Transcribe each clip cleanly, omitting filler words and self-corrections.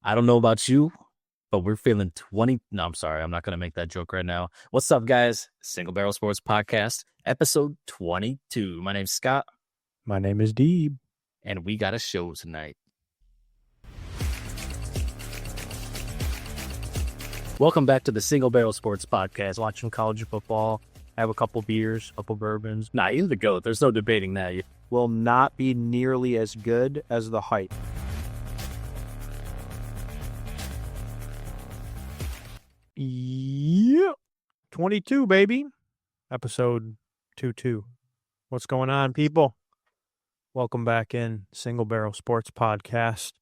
I don't know about you, but we're feeling 20. No, I'm sorry. I'm not going to make that joke right now. What's up, guys? Single Barrel Sports Podcast, episode 22. My name's Scott, My name is Deeb. and we got a show tonight. Welcome back to the Single Barrel Sports Podcast. Watching college football. I have a couple beers, a couple bourbons. Nah, you're the GOAT. There's no debating that. Will not be nearly as good as the hype. Yep. 22, baby. Episode 22. What's going on, people? Welcome back in Single Barrel Sports Podcast.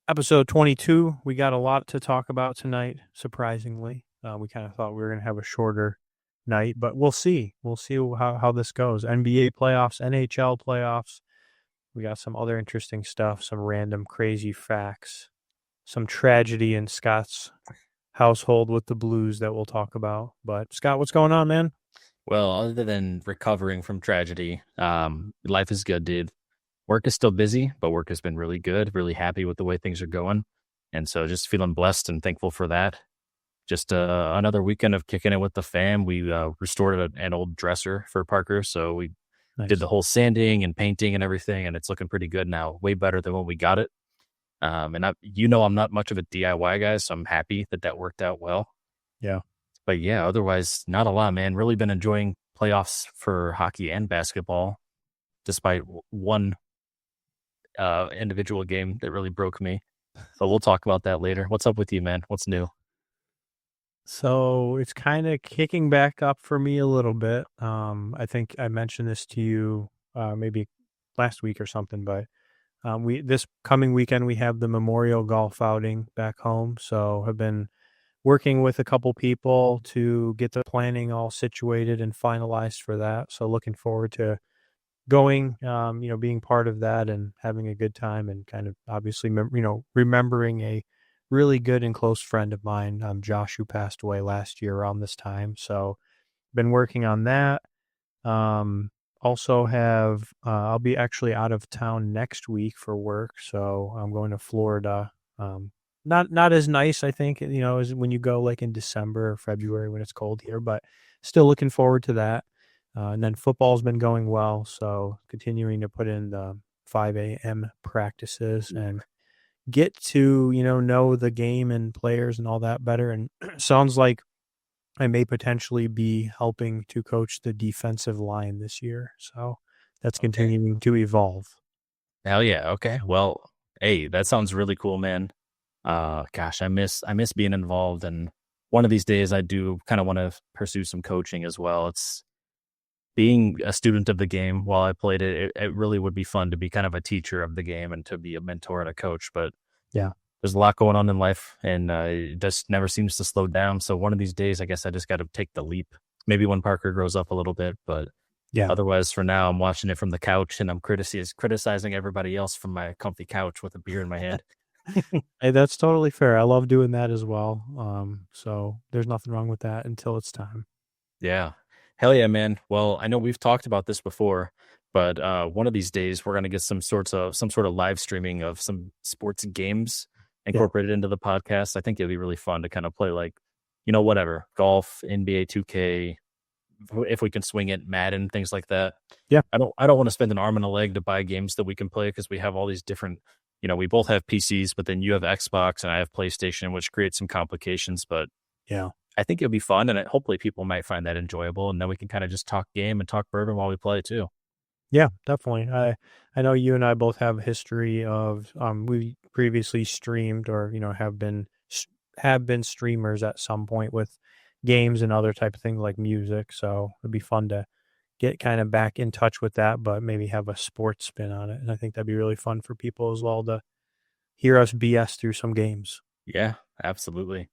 Episode 22. We got a lot to talk about tonight, surprisingly. We kind of thought we were going to have a shorter night, but we'll see. We'll see how this goes. NBA playoffs, NHL playoffs. We got some other interesting stuff, some random crazy facts, some tragedy in Scott's household with the Blues that we'll talk about. But Scott, what's going on, man? Well, other than recovering from tragedy, life is good, dude. Work is still busy, but work has been really good, really happy with the way things are going. And so just feeling blessed and thankful for that. Just another weekend of kicking it with the fam. We restored an old dresser for Parker. So we did the whole sanding and painting and everything, and it's looking pretty good now. Way better than when we got it. And I'm not much of a DIY guy, so I'm happy that worked out well. Yeah. But yeah, otherwise, not a lot, man. Really been enjoying playoffs for hockey and basketball, despite one individual game that really broke me. But we'll talk about that later. What's up with you, man? What's new? So it's kind of kicking back up for me a little bit. I think I mentioned this to you maybe last week or something, but this coming weekend we have the Memorial Golf outing back home. So I've been working with a couple people to get the planning all situated and finalized for that. So looking forward to going, being part of that and having a good time, and kind of obviously, remembering a really good and close friend of mine, Josh, who passed away last year around this time. So been working on that. Also have, I'll be actually out of town next week for work. So I'm going to Florida. Not as nice, I think, as when you go like in December or February when it's cold here, but still looking forward to that. And then football's been going well. So continuing to put in the 5 a.m. practices and get to, know the game and players and all that better. And sounds like I may potentially be helping to coach the defensive line this year. So that's continuing to evolve. Hell yeah. Okay. Well, hey, that sounds really cool, man. Gosh, I miss being involved. And one of these days I do kind of want to pursue some coaching as well. It's being a student of the game while I played it. It really would be fun to be kind of a teacher of the game and to be a mentor and a coach. But yeah, there's a lot going on in life, and it just never seems to slow down. So one of these days, I guess I just got to take the leap. Maybe when Parker grows up a little bit, but yeah. Otherwise, for now, I'm watching it from the couch, and I'm criticizing everybody else from my comfy couch with a beer in my hand. Hey, that's totally fair. I love doing that as well. So there's nothing wrong with that until it's time. Yeah. Hell yeah, man. Well, I know we've talked about this before, but one of these days we're going to get some sort of live streaming of some sports games incorporated into the podcast. I think it'd be really fun to kind of play whatever, golf, NBA 2K, if we can swing it, Madden, things like that. Yeah. I don't want to spend an arm and a leg to buy games that we can play, because we have all these different, we both have PCs, but then you have Xbox and I have PlayStation, which creates some complications. But yeah, I think it'll be fun, and hopefully people might find that enjoyable, and then we can kind of just talk game and talk bourbon while we play too. Yeah, definitely. I know you and I both have a history of we previously streamed, or have been streamers at some point with games and other type of things like music. So it'd be fun to get kind of back in touch with that, but maybe have a sports spin on it. And I think that'd be really fun for people as well to hear us BS through some games. Yeah, absolutely.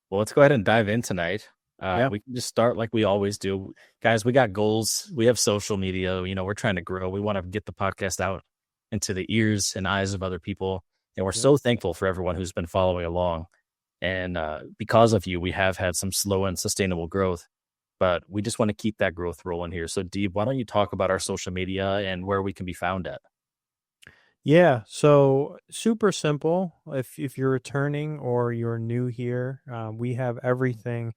Well, let's go ahead and dive in tonight. We can just start like we always do. Guys, we got goals. We have social media. We're trying to grow. We want to get the podcast out into the ears and eyes of other people. And we're so thankful for everyone who's been following along. And because of you, we have had some slow and sustainable growth. But we just want to keep that growth rolling here. So, Deeb, why don't you talk about our social media and where we can be found at? Yeah, so super simple. If you're returning or you're new here, we have everything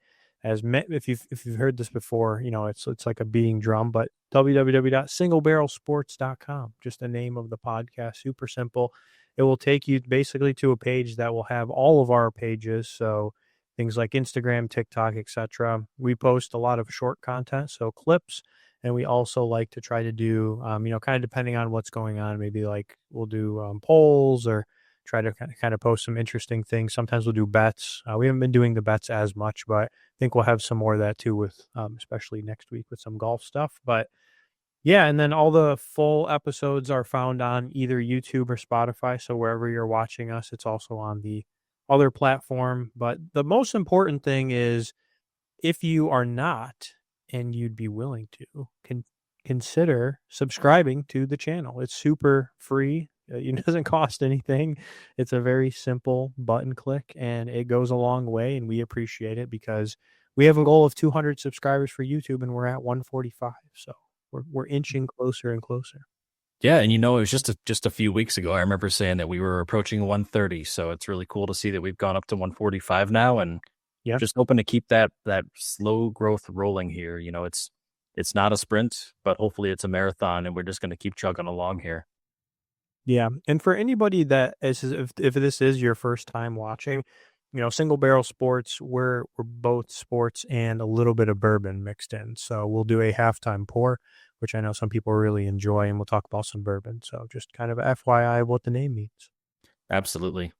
if you've heard this before, it's like a beating drum, but www.singlebarrelsports.com, just the name of the podcast, super simple. It will take you basically to a page that will have all of our pages, so things like Instagram, TikTok, etc. We post a lot of short content, so clips, and we also like to try to do, kind of depending on what's going on, maybe like we'll do polls or try to kind of post some interesting things. Sometimes we'll do bets. We haven't been doing the bets as much, but I think we'll have some more of that too with, especially next week with some golf stuff. But yeah, and then all the full episodes are found on either YouTube or Spotify. So wherever you're watching us, it's also on the other platform. But the most important thing is, if you are not and you'd be willing to consider subscribing to the channel. It's super free. It doesn't cost anything. It's a very simple button click and it goes a long way, and we appreciate it because we have a goal of 200 subscribers for YouTube and we're at 145. So we're inching closer and closer. Yeah, and it was just a few weeks ago. I remember saying that we were approaching 130, so it's really cool to see that we've gone up to 145 now, and Yeah. just hoping to keep that slow growth rolling here. It's not a sprint, but hopefully it's a marathon, and we're just going to keep chugging along here. Yeah, and for anybody that is, if this is your first time watching, Single Barrel Sports, we're both sports and a little bit of bourbon mixed in. So we'll do a halftime pour, which I know some people really enjoy, and we'll talk about some bourbon. So just kind of FYI what the name means. Absolutely.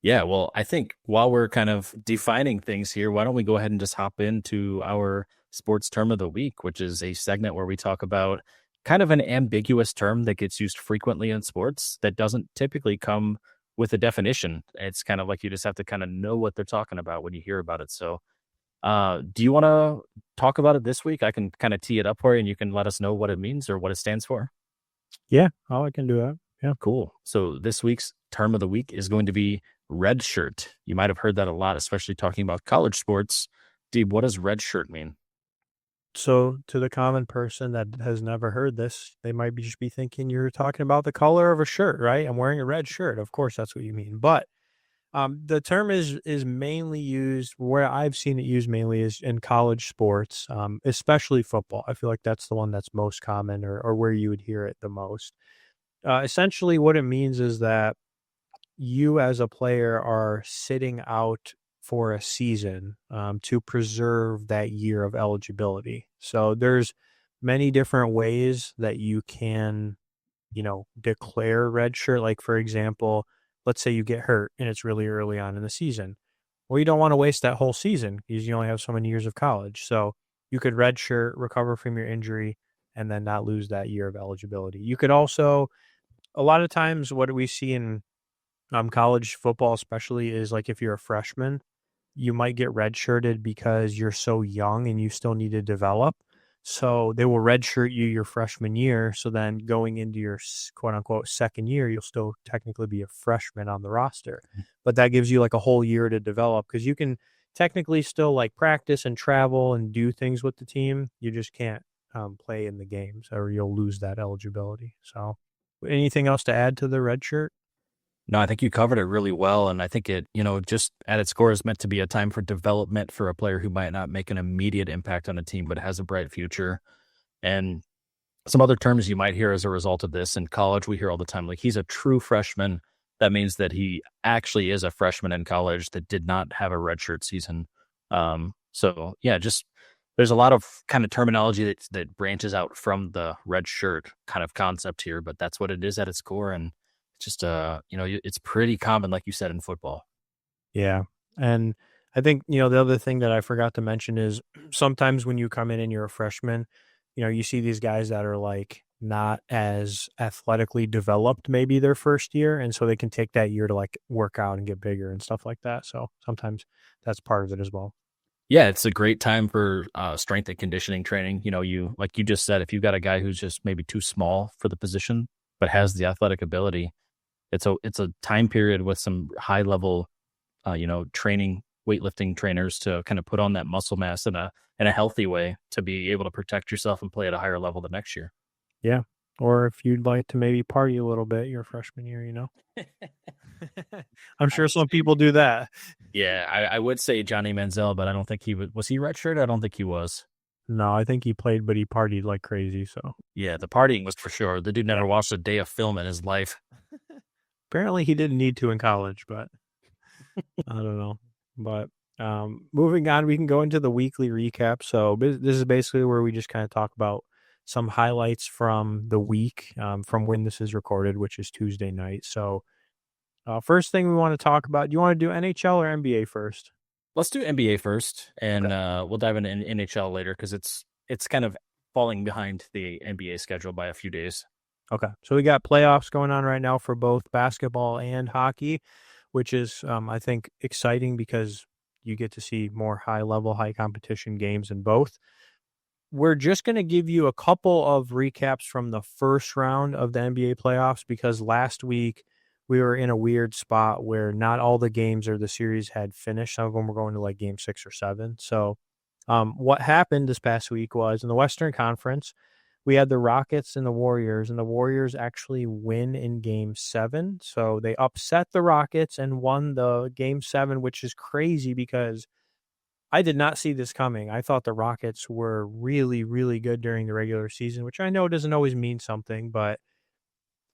Yeah, well, I think while we're kind of defining things here, why don't we go ahead and just hop into our sports term of the week, which is a segment where we talk about kind of an ambiguous term that gets used frequently in sports that doesn't typically come with a definition. It's kind of like you just have to kind of know what they're talking about when you hear about it. So, do you want to talk about it this week? I can kind of tee it up for you and you can let us know what it means or what it stands for. Yeah, I can do that. Yeah. Cool. So this week's term of the week is going to be red shirt. You might have heard that a lot, especially talking about college sports. Deeb, what does red shirt mean? So to the common person that has never heard this, they might just be thinking you're talking about the color of a shirt, right? I'm wearing a red shirt. Of course, that's what you mean. But the term is mainly used where I've seen it used mainly is in college sports, especially football. I feel like that's the one that's most common, or where you would hear it the most. Essentially, what it means is that you as a player are sitting out for a season, to preserve that year of eligibility. So there's many different ways that you can, declare red shirt. Like, for example, let's say you get hurt and it's really early on in the season. Well, you don't want to waste that whole season because you only have so many years of college. So you could red shirt, recover from your injury, and then not lose that year of eligibility. You could also, a lot of times, what we see in college football, especially, is like if you're a freshman, you might get redshirted because you're so young and you still need to develop. So they will redshirt you your freshman year. So then going into your quote unquote second year, you'll still technically be a freshman on the roster. But that gives you like a whole year to develop because you can technically still like practice and travel and do things with the team. You just can't play in the games or you'll lose that eligibility. So anything else to add to the red shirt? No, I think you covered it really well. And I think it, just at its core is meant to be a time for development for a player who might not make an immediate impact on a team, but has a bright future. And some other terms you might hear as a result of this in college, we hear all the time, like he's a true freshman. That means that he actually is a freshman in college that did not have a redshirt season. So yeah, just there's a lot of kind of terminology that branches out from the red shirt kind of concept here, but that's what it is at its core. And just it's pretty common, like you said, in football. Yeah. And I think, the other thing that I forgot to mention is sometimes when you come in and you're a freshman, you see these guys that are like not as athletically developed maybe their first year. And so they can take that year to like work out and get bigger and stuff like that. So sometimes that's part of it as well. Yeah, it's a great time for strength and conditioning training. You like you just said, if you've got a guy who's just maybe too small for the position but has the athletic ability, it's a time period with some high level training, weightlifting trainers to kind of put on that muscle mass in a healthy way to be able to protect yourself and play at a higher level the next year. Yeah. or if you'd like to maybe party a little bit your freshman year, you know. I'm I sure would some say, people do that. yeah, I would say Johnny Manziel, but I don't think he was he redshirt? I don't think he was. No, I think he played, but he partied like crazy. So Yeah, the partying was for sure. The dude yeah, never watched a day of film in his life. apparently he didn't need to in college, but I don't know. But moving on, we can go into the weekly recap. So this is basically where we just kind of talk about some highlights from the week, from when this is recorded, which is Tuesday night. So first thing we want to talk about, do you want to do NHL or NBA first? Let's do NBA first, Okay. and we'll dive into NHL later because it's kind of falling behind the NBA schedule by a few days. Okay. So we got playoffs going on right now for both basketball and hockey, which is, I think, exciting because you get to see more high level, high competition games in both. We're just going to give you a couple of recaps from the first round of the NBA playoffs because last week we were in a weird spot where not all the games or the series had finished. Some of them were going to like game 6 or 7. So, what happened this past week was in the Western Conference, we had the Rockets and the Warriors actually win in game 7. So they upset the Rockets and won the game 7, which is crazy because I did not see this coming. I thought the Rockets were really, really good during the regular season, which I know doesn't always mean something, but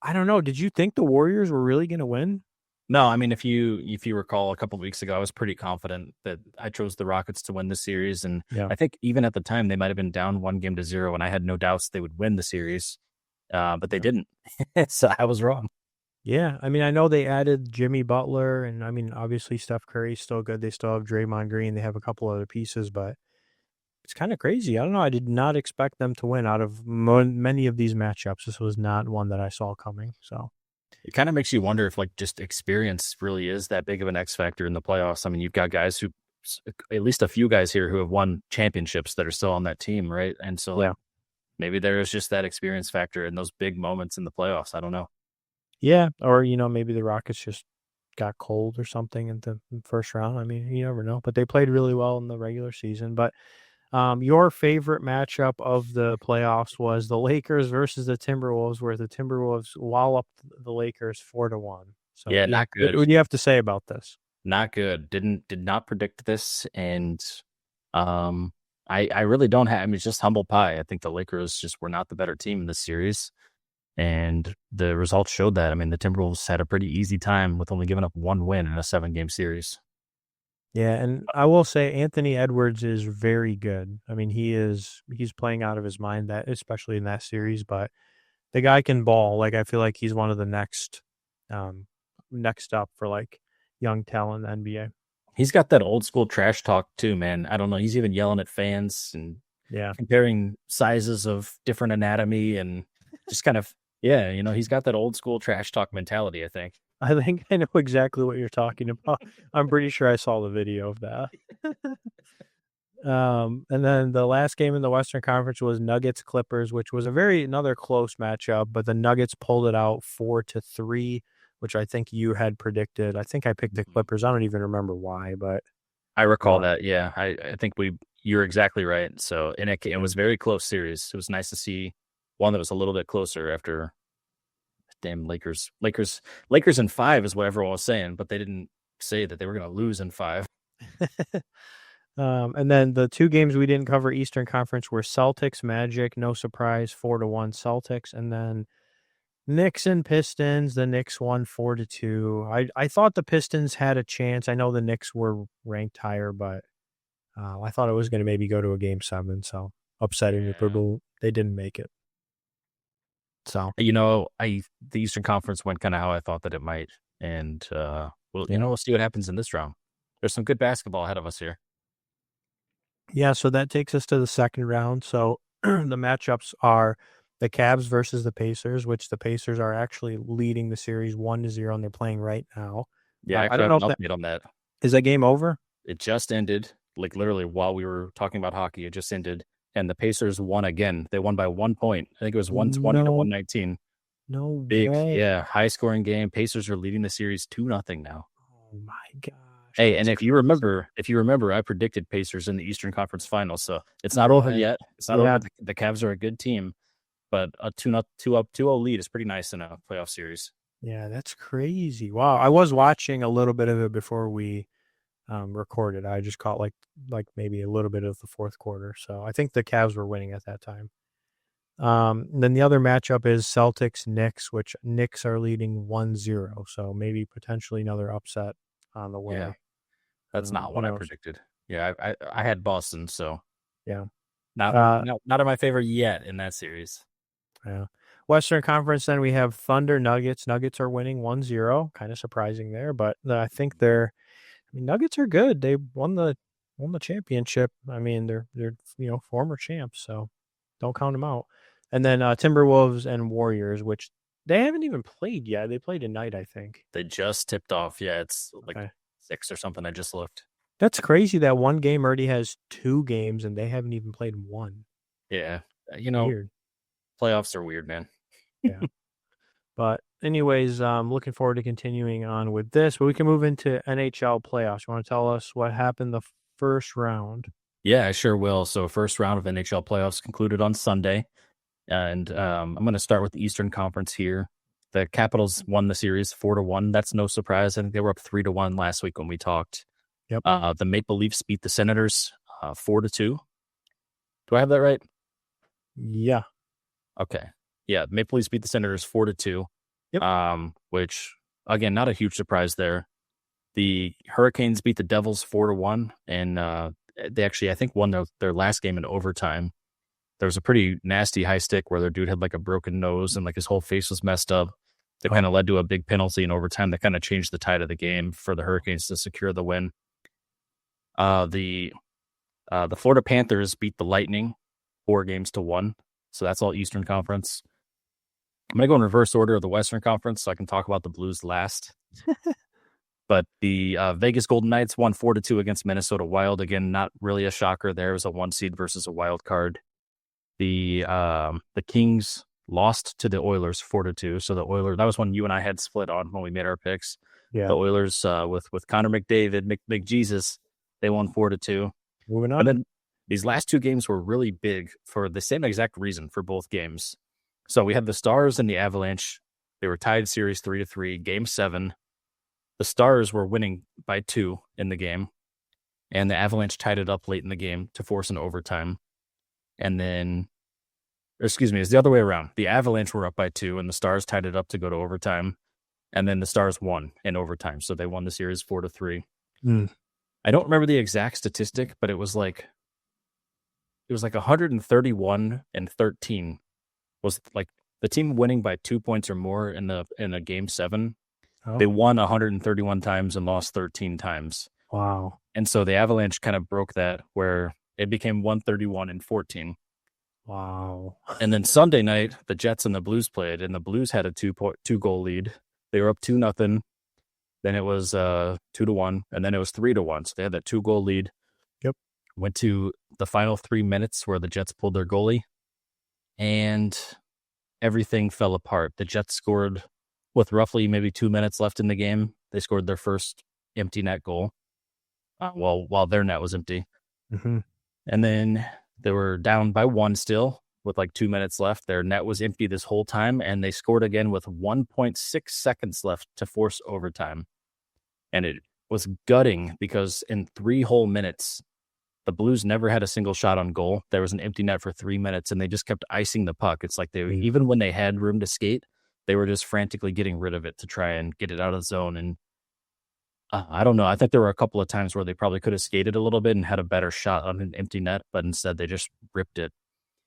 I don't know. Did you think the Warriors were really going to win? No, I mean if you recall a couple of weeks ago, I was pretty confident that I chose the Rockets to win the series, and Yeah. I think even at the time they might have been down 1-0, and I had no doubts they would win the series, but they Yeah. didn't. So I was wrong. Yeah. I mean, I know they added Jimmy Butler, and I mean, obviously Steph Curry's still good. They still have Draymond Green. They have a couple other pieces, but it's kind of crazy. I don't know. I did not expect them to win out of many of these matchups. This was not one that I saw coming. So, It kind of makes you wonder if like just experience really is that big of an X factor in the playoffs. I mean, you've got guys who, at least a few guys here who have won championships that are still on that team, right? And so like yeah. maybe there is just that experience factor in those big moments in the playoffs. I don't know. Yeah. Or, maybe the Rockets just got cold or something in the first round. I mean, you never know. But they played really well in the regular season. But your favorite matchup of the playoffs was the Lakers versus the Timberwolves, where the Timberwolves walloped the Lakers 4-1. So, Yeah, yeah, not what good. do you have to say about this? Not good. Did not predict this, and um, I really don't have. I mean, it's just humble pie. I think the Lakers just were not the better team in this series, and the results showed that. I mean, the Timberwolves had a pretty easy time with only giving up one win in a 7-game series. Yeah, and I will say Anthony Edwards is very good. I mean, he's playing out of his mind that especially in that series, but the guy can ball. Like I feel like he's one of the um next up for like young talent in the NBA. He's got that old school trash talk too, man. I don't know. He's even yelling at fans and Yeah. comparing sizes of different anatomy and just kind of yeah, he's got that old school trash talk mentality, I think. I think I know exactly what you're talking about. I'm pretty sure I saw the video of that. And then the last game in the Western Conference was Nuggets Clippers, which was another close matchup, but the Nuggets pulled it out 4-3, which I think you had predicted. I think I picked the Mhm. Clippers. I don't even remember why, but I recall uh, that. Yeah, I think you're exactly right. So, and it was a very close series. It was nice to see one that was a little bit closer after damn Lakers in 5 is what everyone was saying, but they didn't say that they were going to lose in 5. and then the two games we didn't cover Eastern Conference were Celtics Magic, no surprise, 4-1 Celtics, and then Knicks and Pistons. The Knicks won 4-2. I thought the Pistons had a chance. I know the Knicks were ranked higher, but I thought it was going to maybe go to a game 7. So upsetting the Yeah. people. They didn't make it. So The Eastern Conference went kind of how I thought that it might, and well, yeah, we'll see what happens in this round. There's some good basketball ahead of us here. yeah. So that takes us to the second round. So the matchups are the Cavs versus the Pacers, which the Pacers are actually leading the series 1-0, and they're playing right now. Yeah, I I actually don't have know an if that update on that. is that game over. It just ended, like literally while we were talking about hockey. It just ended, and the Pacers won again. They won by 1 point. I think it was 120 to No, 119. no Big, way. yeah, high scoring game. Pacers are leading the series 2-0 now. Oh my gosh, Hey, and that's crazy. if you remember, I predicted Pacers in the Eastern Conference Finals, so it's not over Right. yet. It's not over. Yeah. The Cavs are a good team, but a 2-0 lead is pretty nice in a playoff series. Yeah, that's crazy. Wow. I was watching a little bit of it before we recorded. I just caught like maybe a little bit of the fourth quarter. So I think the Cavs were winning at that time. Then the other matchup is Celtics Knicks, which Knicks are leading 1-0. So maybe potentially another upset on the way. Yeah, that's not what I predicted. Yeah, I had Boston, so yeah, not in my favor yet in that series. Yeah. Western Conference, then we have Thunder Nuggets. Nuggets are winning 1-0. Kind of surprising there, but I think Nuggets are good. They won the championship. I mean, they're former champs, so don't count them out. And then Timberwolves and Warriors, which they haven't even played yet. They played tonight, I think. They just tipped off. Yeah, it's like 6 or something. I just looked. That's crazy that one game already has 2 games and they haven't even played one. Yeah. Weird. Playoffs are weird, man. Yeah. But anyways, looking forward to continuing on with this. But we can move into NHL playoffs. You want to tell us what happened the first round? Yeah, I sure will. So first round of NHL playoffs concluded on Sunday. And I'm going to start with the Eastern Conference here. The Capitals won the series 4-1. That's no surprise. I think they were up 3-1 last week when we talked. Yep. The Maple Leafs beat the Senators 4-2. Do I have that right? Yeah. Okay. Yeah, Maple Leafs beat the Senators 4-2. Yep. Which again, not a huge surprise there. The Hurricanes beat the Devils 4-1, and they actually, I think, won their last game in overtime. There was a pretty nasty high stick where their dude had like a broken nose and like his whole face was messed up. That kind of led to a big penalty in overtime that kind of changed the tide of the game for the Hurricanes to secure the win. The Florida Panthers beat the Lightning 4-1. So that's all Eastern Conference. I'm going to go in reverse order of the Western Conference so I can talk about the Blues last. But the Vegas Golden Knights won 4-2 against Minnesota Wild. Again, not really a shocker there. It was a 1 seed versus a wild card. The Kings lost to the Oilers 4-2. So the Oilers, that was when you and I had split on when we made our picks. Yeah. The Oilers with Connor McDavid, McJesus, they won 4-2. Moving on. And then these last 2 games were really big for the same exact reason for both games. So we had the Stars and the Avalanche. They were tied series 3-3. Game 7. The Stars were winning by 2 in the game, and the Avalanche tied it up late in the game to force an overtime. And then, it's the other way around. The Avalanche were up by 2, and the Stars tied it up to go to overtime. And then the Stars won in overtime, so they won the series 4-3. I don't remember the exact statistic, but it was like 131-13 was like the team winning by 2 points or more in a game 7. They won 131 times and lost 13 times. Wow. And so the Avalanche kind of broke that where it became 131-14. Wow. And then Sunday night, the Jets and the Blues played, and the Blues had a 2-goal lead. They were up 2-0. Then it was 2-1, and then it was 3-1. So they had that 2-goal lead. Yep. Went to the final 3 minutes where the Jets pulled their goalie, and everything fell apart. The Jets scored with roughly maybe 2 minutes left in the game. They scored their first empty net goal while their net was empty. Mm-hmm. And then they were down by 1 still with like 2 minutes left. Their net was empty this whole time, and they scored again with 1.6 seconds left to force overtime. And it was gutting because in 3 whole minutes, the Blues never had a single shot on goal. There was an empty net for 3 minutes, and they just kept icing the puck. It's like even when they had room to skate, they were just frantically getting rid of it to try and get it out of the zone. And I don't know. I think there were a couple of times where they probably could have skated a little bit and had a better shot on an empty net, but instead they just ripped it.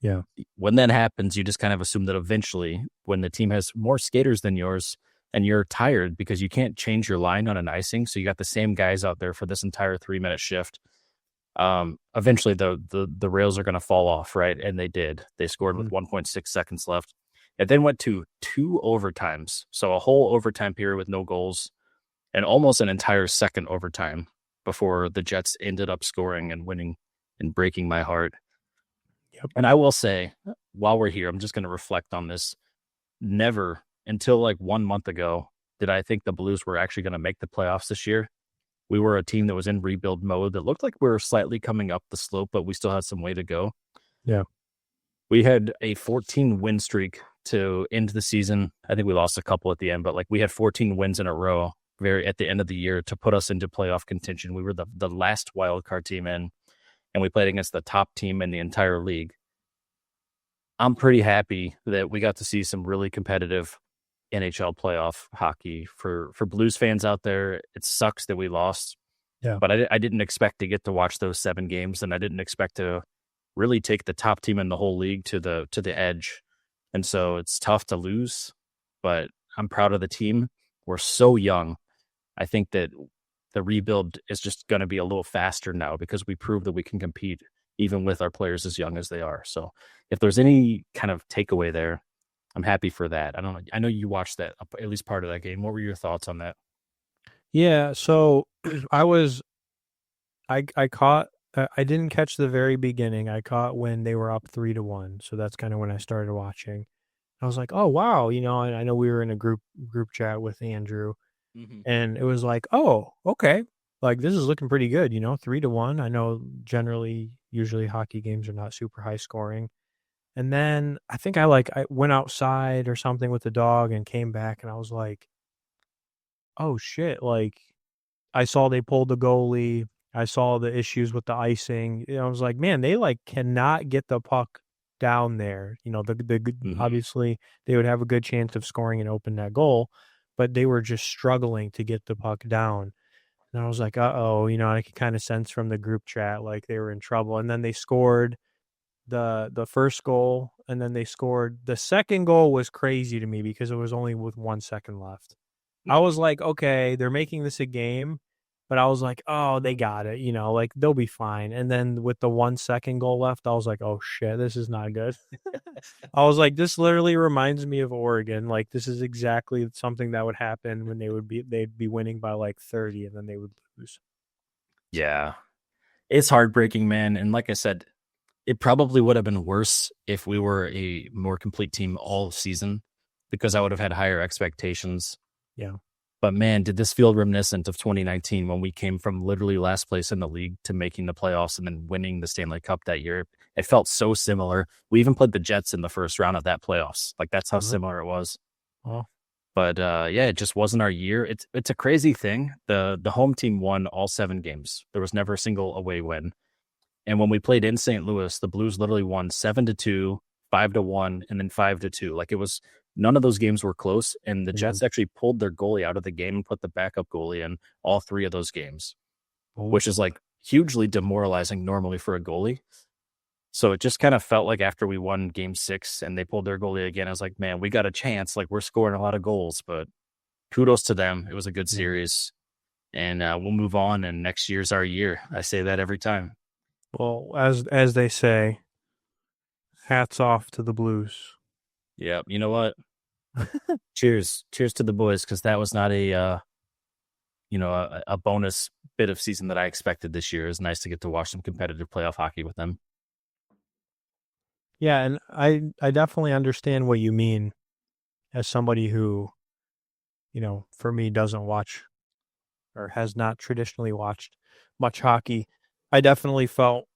Yeah. When that happens, you just kind of assume that eventually when the team has more skaters than yours and you're tired because you can't change your line on an icing, so you got the same guys out there for this entire 3-minute shift, eventually the rails are going to fall off, right? And they did. They scored with 1.6 seconds left. It then went to 2 overtimes, so a whole overtime period with no goals and almost an entire second overtime before the Jets ended up scoring and winning and breaking my heart. Yep. And I will say, while we're here, I'm just going to reflect on this. Never until like 1 month ago did I think the Blues were actually going to make the playoffs this year. We were a team that was in rebuild mode that looked like we were slightly coming up the slope, but we still had some way to go. Yeah. We had a 14 win streak to end the season. I think we lost a couple at the end, but like we had 14 wins in a row very at the end of the year to put us into playoff contention. We were the last wild card team in, and we played against the top team in the entire league. I'm pretty happy that we got to see some really competitive NHL playoff hockey for Blues fans out there. It sucks that we lost, Yeah. but I didn't expect to get to watch those 7 games, and I didn't expect to really take the top team in the whole league to the edge. And so it's tough to lose, but I'm proud of the team. We're so young. I think that the rebuild is just going to be a little faster now because we proved that we can compete even with our players as young as they are. So if there's any kind of takeaway there, I'm happy for that. I know you watched that, at least part of that game. What were your thoughts on that? Yeah, so I caught I didn't catch the very beginning. I caught when they were up 3-1. So that's kind of when I started watching. I was like, "Oh, wow." I know we were in a group chat with Andrew, and it was like, "Oh, okay. Like this is looking pretty good, 3-1." I know usually hockey games are not super high scoring. And then I think I went outside or something with the dog and came back and I was like, "Oh shit." Like I saw they pulled the goalie. I saw the issues with the icing. I was like, "Man, they cannot get the puck down there." Obviously they would have a good chance of scoring and open that goal, but they were just struggling to get the puck down. And I was like, "Uh-oh," I could kind of sense from the group chat like they were in trouble. And then they scored the first goal, and then they scored. The second goal was crazy to me because it was only with 1 second left. I was like, okay, they're making this a game, but I was like, oh, they got it, like they'll be fine. And then with the 1 second goal left, I was like, oh shit, this is not good. I was like, this literally reminds me of Oregon. Like this is exactly something that would happen when they'd be winning by like 30 and then they would lose. Yeah. It's heartbreaking, man. And like I said, it probably would have been worse if we were a more complete team all season because I would have had higher expectations. Yeah. But man, did this feel reminiscent of 2019 when we came from literally last place in the league to making the playoffs and then winning the Stanley Cup that year. It felt so similar. We even played the Jets in the first round of that playoffs. Like that's how similar it was. Well, But yeah, it just wasn't our year. It's a crazy thing. The home team won all 7 games. There was never a single away win. And when we played in St. Louis, the Blues literally won 7-2, 5-1, and then 5-2. Like it was none of those games were close. And the Jets actually pulled their goalie out of the game and put the backup goalie in all 3 of those games, which is like hugely demoralizing normally for a goalie. So it just kind of felt like after we won game 6 and they pulled their goalie again, I was like, man, we got a chance. Like we're scoring a lot of goals, but kudos to them. It was a good series. And we'll move on. And next year's our year. I say that every time. Well, as they say, hats off to the Blues. Yeah, you know what? Cheers to the boys, because that was not a bonus bit of season that I expected this year. It's nice to get to watch some competitive playoff hockey with them. Yeah, and I definitely understand what you mean as somebody who, for me doesn't watch or has not traditionally watched much hockey. I definitely felt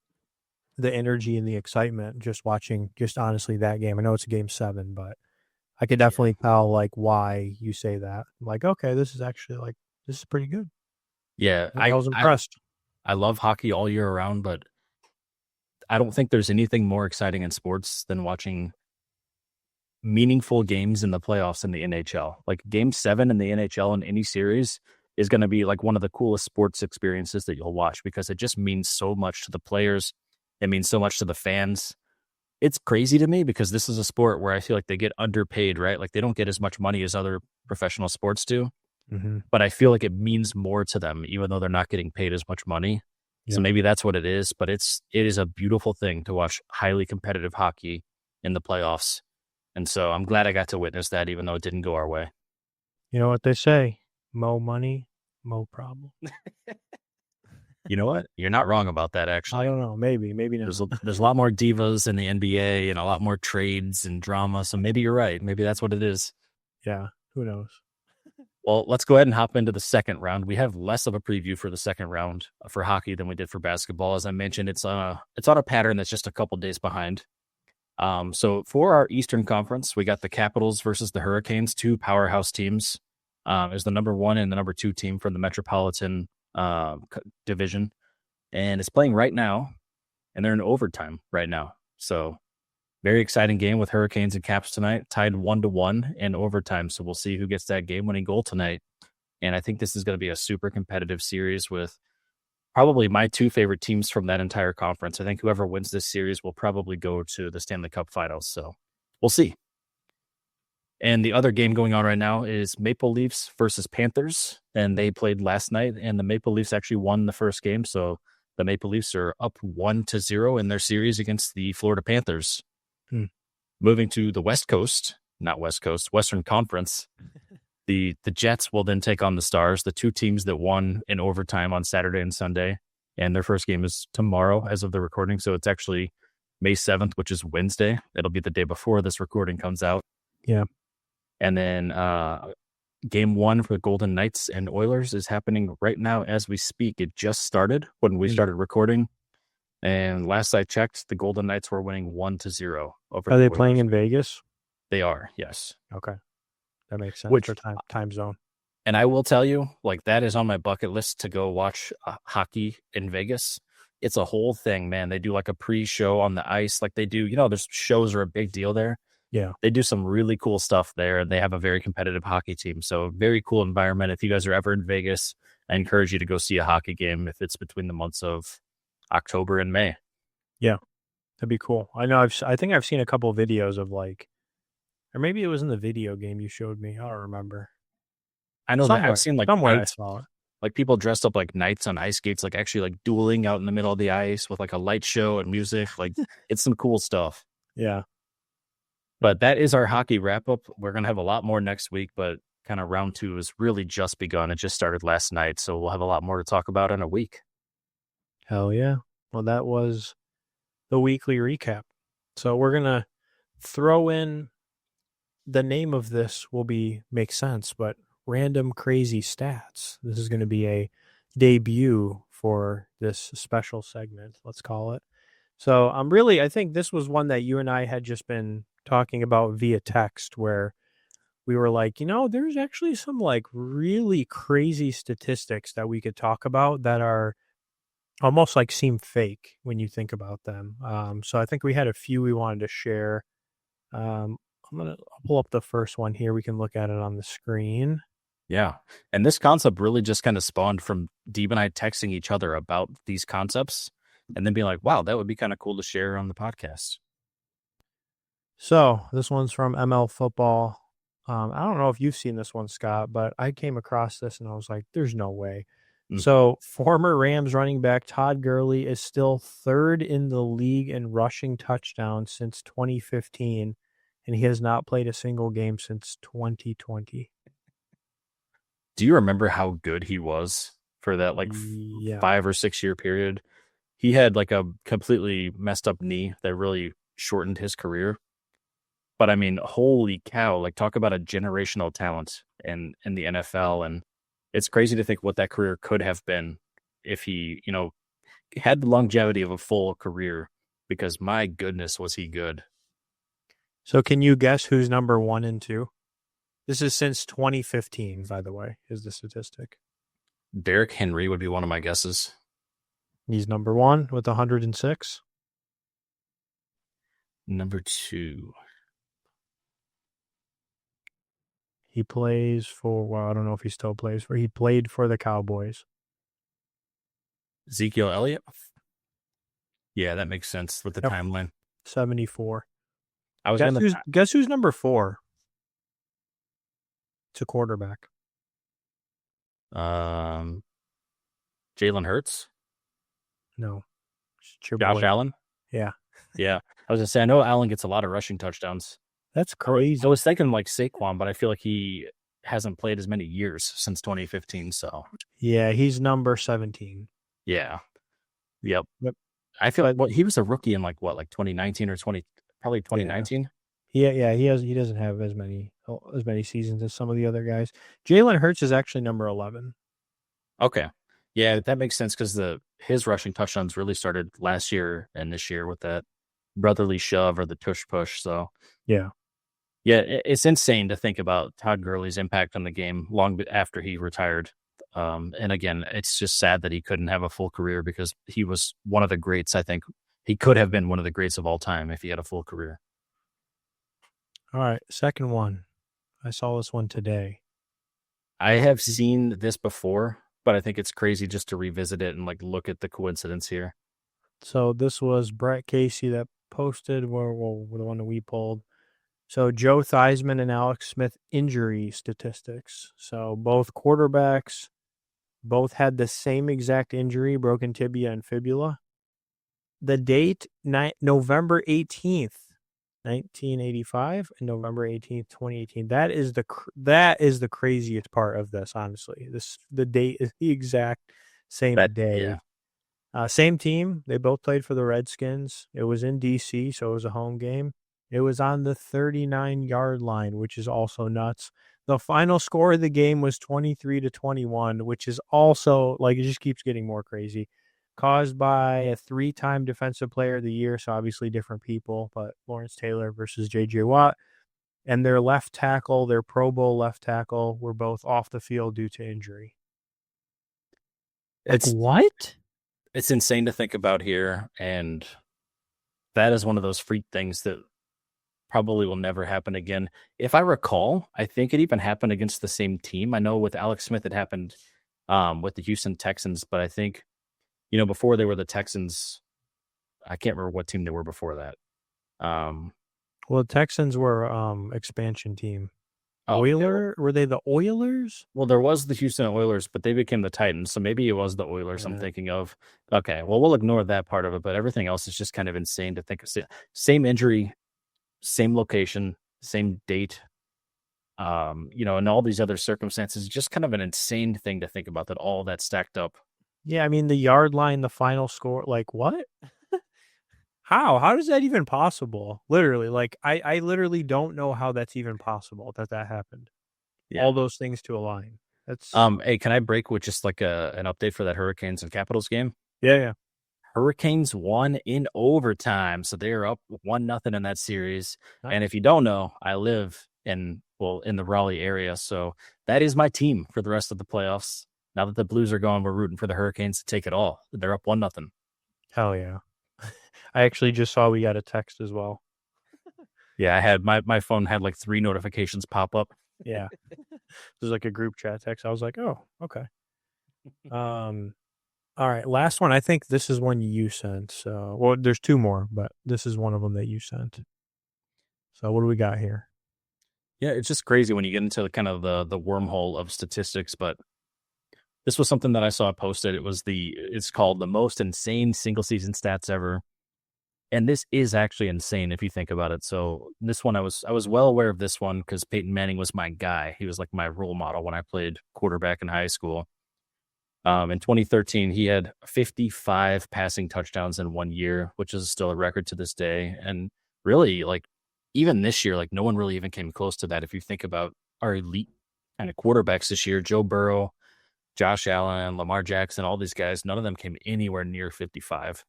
the energy and the excitement just watching honestly that game. I know it's a game 7, but I could definitely tell like why you say that. Like, okay, this is pretty good. Yeah, I was impressed. I love hockey all year around, but I don't think there's anything more exciting in sports than watching meaningful games in the playoffs in the NHL. Like game 7 in the NHL in any series is going to be like one of the coolest sports experiences that you'll watch because it just means so much to the players. It means so much to the fans. It's crazy to me because this is a sport where I feel like they get underpaid, right? Like they don't get as much money as other professional sports do. Mm-hmm. But I feel like it means more to them, even though they're not getting paid as much money. Yeah. So maybe that's what it is. But it is a beautiful thing to watch highly competitive hockey in the playoffs. And so I'm glad I got to witness that, even though it didn't go our way. You know what they say? Mo money, mo problem. You know what? You're not wrong about that, actually. I don't know. Maybe not. There's a lot more divas in the NBA and a lot more trades and drama. So maybe you're right. Maybe that's what it is. Yeah. Who knows? Well, let's go ahead and hop into the second round. We have less of a preview for the second round for hockey than we did for basketball. As I mentioned, it's on a pattern that's just a couple days behind. So for our Eastern Conference, we got the Capitals versus the Hurricanes, two powerhouse teams. Is the number 1 and the number 2 team from the Metropolitan division, and it's playing right now, and they're in overtime right now. So very exciting game with Hurricanes and Caps tonight, tied 1-1 in overtime. So we'll see who gets that game-winning goal tonight. And I think this is going to be a super competitive series with probably my 2 favorite teams from that entire conference. I think whoever wins this series will probably go to the Stanley Cup Finals. So we'll see. And the other game going on right now is Maple Leafs versus Panthers. And they played last night, and the Maple Leafs actually won the first game. So the Maple Leafs are up 1-0 in their series against the Florida Panthers. Moving to the Western Conference, the Jets will then take on the Stars, the 2 teams that won in overtime on Saturday and Sunday. And their first game is tomorrow as of the recording. So it's actually May 7th, which is Wednesday. It'll be the day before this recording comes out. Yeah. And then game 1 for the Golden Knights and Oilers is happening right now as we speak. It just started when we started recording. And last I checked, the Golden Knights were winning 1-0 over. Are they playing in Vegas? They are, yes. Okay. That makes sense. Which for time zone. And I will tell you, like, that is on my bucket list to go watch hockey in Vegas. It's a whole thing, man. They do like a pre-show on the ice. Like they do, there's shows are a big deal there. Yeah. They do some really cool stuff there, and they have a very competitive hockey team. So very cool environment. If you guys are ever in Vegas, I encourage you to go see a hockey game if it's between the months of October and May. Yeah, that'd be cool. I know. I think I've seen a couple of videos of like, or maybe it was in the video game you showed me. I don't remember. I know that I've seen like somewhere I saw it. Like people dressed up like knights on ice skates, like actually like dueling out in the middle of the ice with like a light show and music. Like it's some cool stuff. Yeah. But that is our hockey wrap up. We're going to have a lot more next week, but kind of round 2 has really just begun. It just started last night. So we'll have a lot more to talk about in a week. Hell yeah. Well, that was the weekly recap. So we're going to throw in, the name of this will make sense, but Random Crazy Stats. This is going to be a debut for this special segment, let's call it. So I think this was one that you and I had just been talking about via text, where we were like, there's actually some like really crazy statistics that we could talk about that are almost like seem fake when you think about them. So I think we had a few we wanted to share. I'll pull up the first one here. We can look at it on the screen. Yeah. And this concept really just kind of spawned from Deeb and I texting each other about these concepts and then being like, wow, that would be kind of cool to share on the podcast. So this one's from ML Football. I don't know if you've seen this one, Scott, but I came across this and I was like, there's no way. So former Rams running back Todd Gurley is still 3rd in the league in rushing touchdowns since 2015, and he has not played a single game since 2020. Do you remember how good he was for that 5 or 6 year period? He had like a completely messed up knee that really shortened his career. But I mean, holy cow, like talk about a generational talent in the NFL. And it's crazy to think what that career could have been if he, had the longevity of a full career, because my goodness, was he good. So can you guess who's number 1 and 2? This is since 2015, by the way, is the statistic. Derrick Henry would be one of my guesses. He's number 1 with 106. Number 2. He plays for, I don't know if he still plays for, he played for the Cowboys. Ezekiel Elliott? Yeah, that makes sense with the timeline. 74. Guess who's number 4? It's a quarterback. Jalen Hurts? No. Josh Allen? Yeah. Yeah. I was going to say, I know Allen gets a lot of rushing touchdowns. That's crazy. I was thinking like Saquon, but I feel like he hasn't played as many years since 2015. So yeah, he's number 17. Yeah. Yep. I feel like he was a rookie in like 2019 or probably 2019. Yeah. He doesn't have as many seasons as some of the other guys. Jalen Hurts is actually number 11. Okay. Yeah, that makes sense because his rushing touchdowns really started last year and this year with that brotherly shove or the tush push. So Yeah. yeah, it's insane to think about Todd Gurley's impact on the game after he retired. And again, it's just sad that he couldn't have a full career because he was one of the greats. I think he could have been one of the greats of all time if he had a full career. All right. Second one. I saw this one today. I have seen this before, but I think it's crazy just to revisit it and like look at the coincidence here. So this was Brett Casey that posted, the one that we pulled. So Joe Theismann and Alex Smith injury statistics. So both quarterbacks both had the same exact injury, broken tibia and fibula. The date, November 18th, 1985 and November 18th, 2018. That is the craziest part of this, honestly. The date is the exact same day. Yeah. Same team. They both played for the Redskins. It was in D.C., so it was a home game. It was on the 39-yard line, which is also nuts. The final score of the game was 23-21, which is also, like, it just keeps getting more crazy. Caused by a 3-time Defensive Player of the Year, so obviously different people, but Lawrence Taylor versus J.J. Watt. And their left tackle, their Pro Bowl left tackle, were both off the field due to injury. It's what? It's insane to think about here, and that is one of those freak things that probably will never happen again. If I recall, I think it even happened against the same team. I know with Alex Smith it happened with the Houston Texans, but I think, before they were the Texans, I can't remember what team they were before that. Well, the Texans were expansion team. Were they the Oilers? Well, there was the Houston Oilers, but they became the Titans, so maybe it was the Oilers I'm thinking of. Okay, well, we'll ignore that part of it, but everything else is just kind of insane to think of. Same injury, same location, same date, and all these other circumstances. Just kind of an insane thing to think about that all that stacked up. Yeah, I mean, the yard line, the final score, like, what? How is that even possible? Literally, like, I literally don't know how that's even possible that happened. Yeah. All those things to align. That's Hey, can I break with just like an update for that Hurricanes and Capitals game? Yeah. Hurricanes won in overtime, so they're up 1-0 in that series. Nice. And if you don't know, I live in the Raleigh area, so that is my team for the rest of the playoffs. Now that the Blues are gone, we're rooting for the Hurricanes to take it all. They're up 1-0. Hell yeah. I actually just saw we got a text as well. Yeah, I had my phone had like 3 notifications pop up. Yeah. There's like a group chat text. I was like, oh, okay. All right, last one. I think this is one you sent. So, well, there's 2 more, but this is one of them that you sent. So what do we got here? Yeah, it's just crazy when you get into kind of the wormhole of statistics, but this was something that I saw posted. It's called the most insane single season stats ever. And this is actually insane if you think about it. So this one, I was well aware of this one because Peyton Manning was my guy. He was like my role model when I played quarterback in high school. In 2013, he had 55 passing touchdowns in 1 year, which is still a record to this day. And really, like, even this year, like, no one really even came close to that. If you think about our elite kind of quarterbacks this year, Joe Burrow, Josh Allen, Lamar Jackson, all these guys, none of them came anywhere near 55.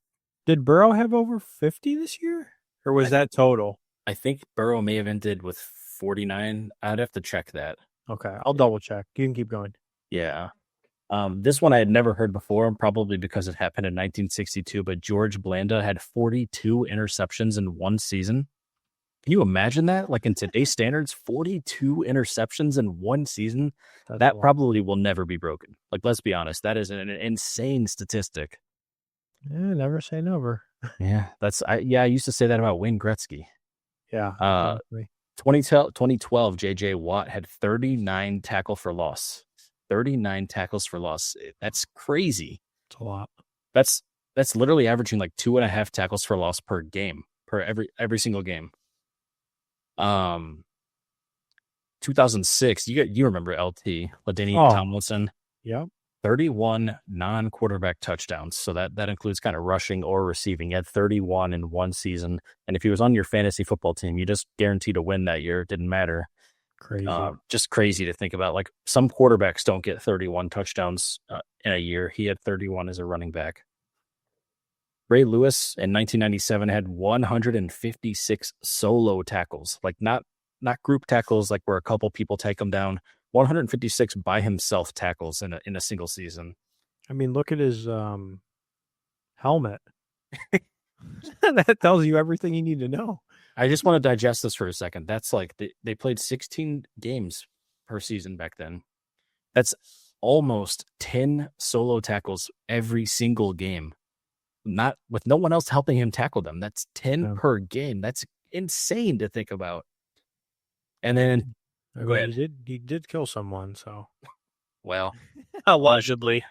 Did Burrow have over 50 this year? Or was that total? I think Burrow may have ended with 49. I'd have to check that. Okay, I'll double check. You can keep going. Yeah. This one I had never heard before, probably because it happened in 1962, but George Blanda had 42 interceptions in one season. Can you imagine that? Like in today's standards, 42 interceptions in one season? That probably will never be broken. Like, let's be honest. That is an insane statistic. Yeah, never say never. Yeah, I used to say that about Wayne Gretzky. Yeah. 2012, J.J. Watt had 39 tackle for loss. 39 tackles for loss. That's crazy. It's a lot. That's literally averaging like 2.5 tackles for loss per game, per every single game. 2006, you remember LT, LaDainian Tomlinson? Yep. 31 non-quarterback touchdowns. So that includes kind of rushing or receiving. He had 31 in one season. And if he was on your fantasy football team, you just guaranteed to win that year. It didn't matter. Crazy. Just crazy to think about. Like, some quarterbacks don't get 31 touchdowns in a year. He had 31 as a running back. Ray Lewis in 1997 had 156 solo tackles, like not group tackles, like where a couple people take him down. 156 by himself tackles in a single season. I mean, look at his helmet. That tells you everything you need to know. I just want to digest this for a second. That's like they played 16 games per season back then. That's almost 10 solo tackles every single game. Not with no one else helping him tackle them. That's 10 per game. That's insane to think about. And then he did kill someone, so well, allegedly.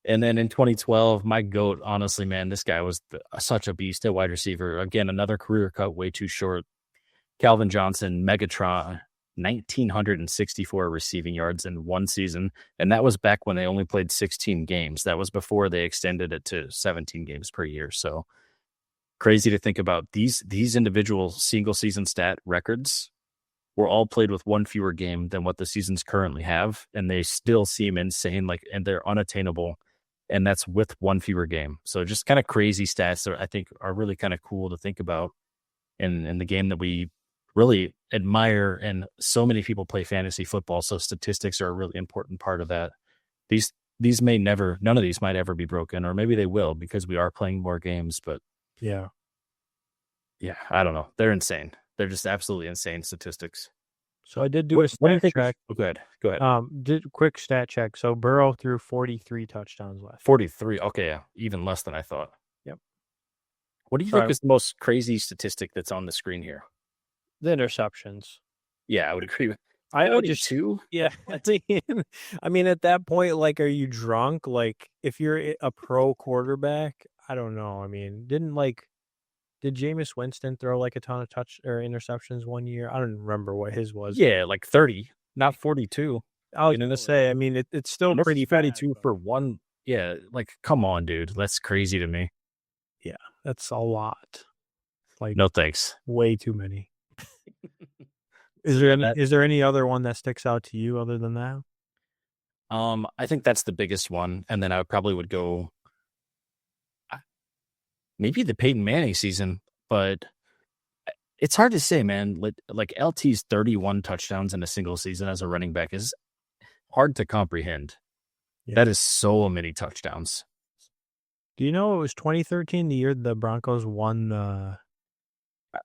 And then in 2012, my GOAT, honestly, man, this guy was such a beast at wide receiver. Again, another career cut way too short. Calvin Johnson, Megatron, 1,964 receiving yards in one season. And that was back when they only played 16 games. That was before they extended it to 17 games per year. So crazy to think about. These individual single season stat records were all played with one fewer game than what the seasons currently have. And they still seem insane, and they're unattainable. And that's with one fewer game. So just kind of crazy stats that I think are really kind of cool to think about in the game that we really admire. And so many people play fantasy football. So statistics are a really important part of that. These may never, none of these might ever be broken, or maybe they will because we are playing more games. But yeah, I don't know. They're insane. They're just absolutely insane statistics. So I did do a stat check. Oh, go ahead. Did quick stat check. So Burrow threw 43 touchdowns last. 43. Okay, yeah, even less than I thought. Yep. What do you think is the most crazy statistic that's on the screen here? The interceptions. Yeah, I would agree with. I would just too. Yeah, I mean, at that point, like, are you drunk? Like, if you're a pro quarterback, I don't know. I mean, did Jameis Winston throw like a ton of interceptions one year? I don't remember what his was. Yeah, like 30, not 42. I was going to say, I mean, it's still pretty 32 for one. Yeah, like, come on, dude. That's crazy to me. Yeah, that's a lot. Like, no thanks. Way too many. Is there any other one that sticks out to you other than that? I think that's the biggest one. And then I probably would go maybe the Peyton Manning season, but it's hard to say, man. Like LT's 31 touchdowns in a single season as a running back is hard to comprehend. Yeah. That is so many touchdowns. Do you know it was 2013, the year the Broncos won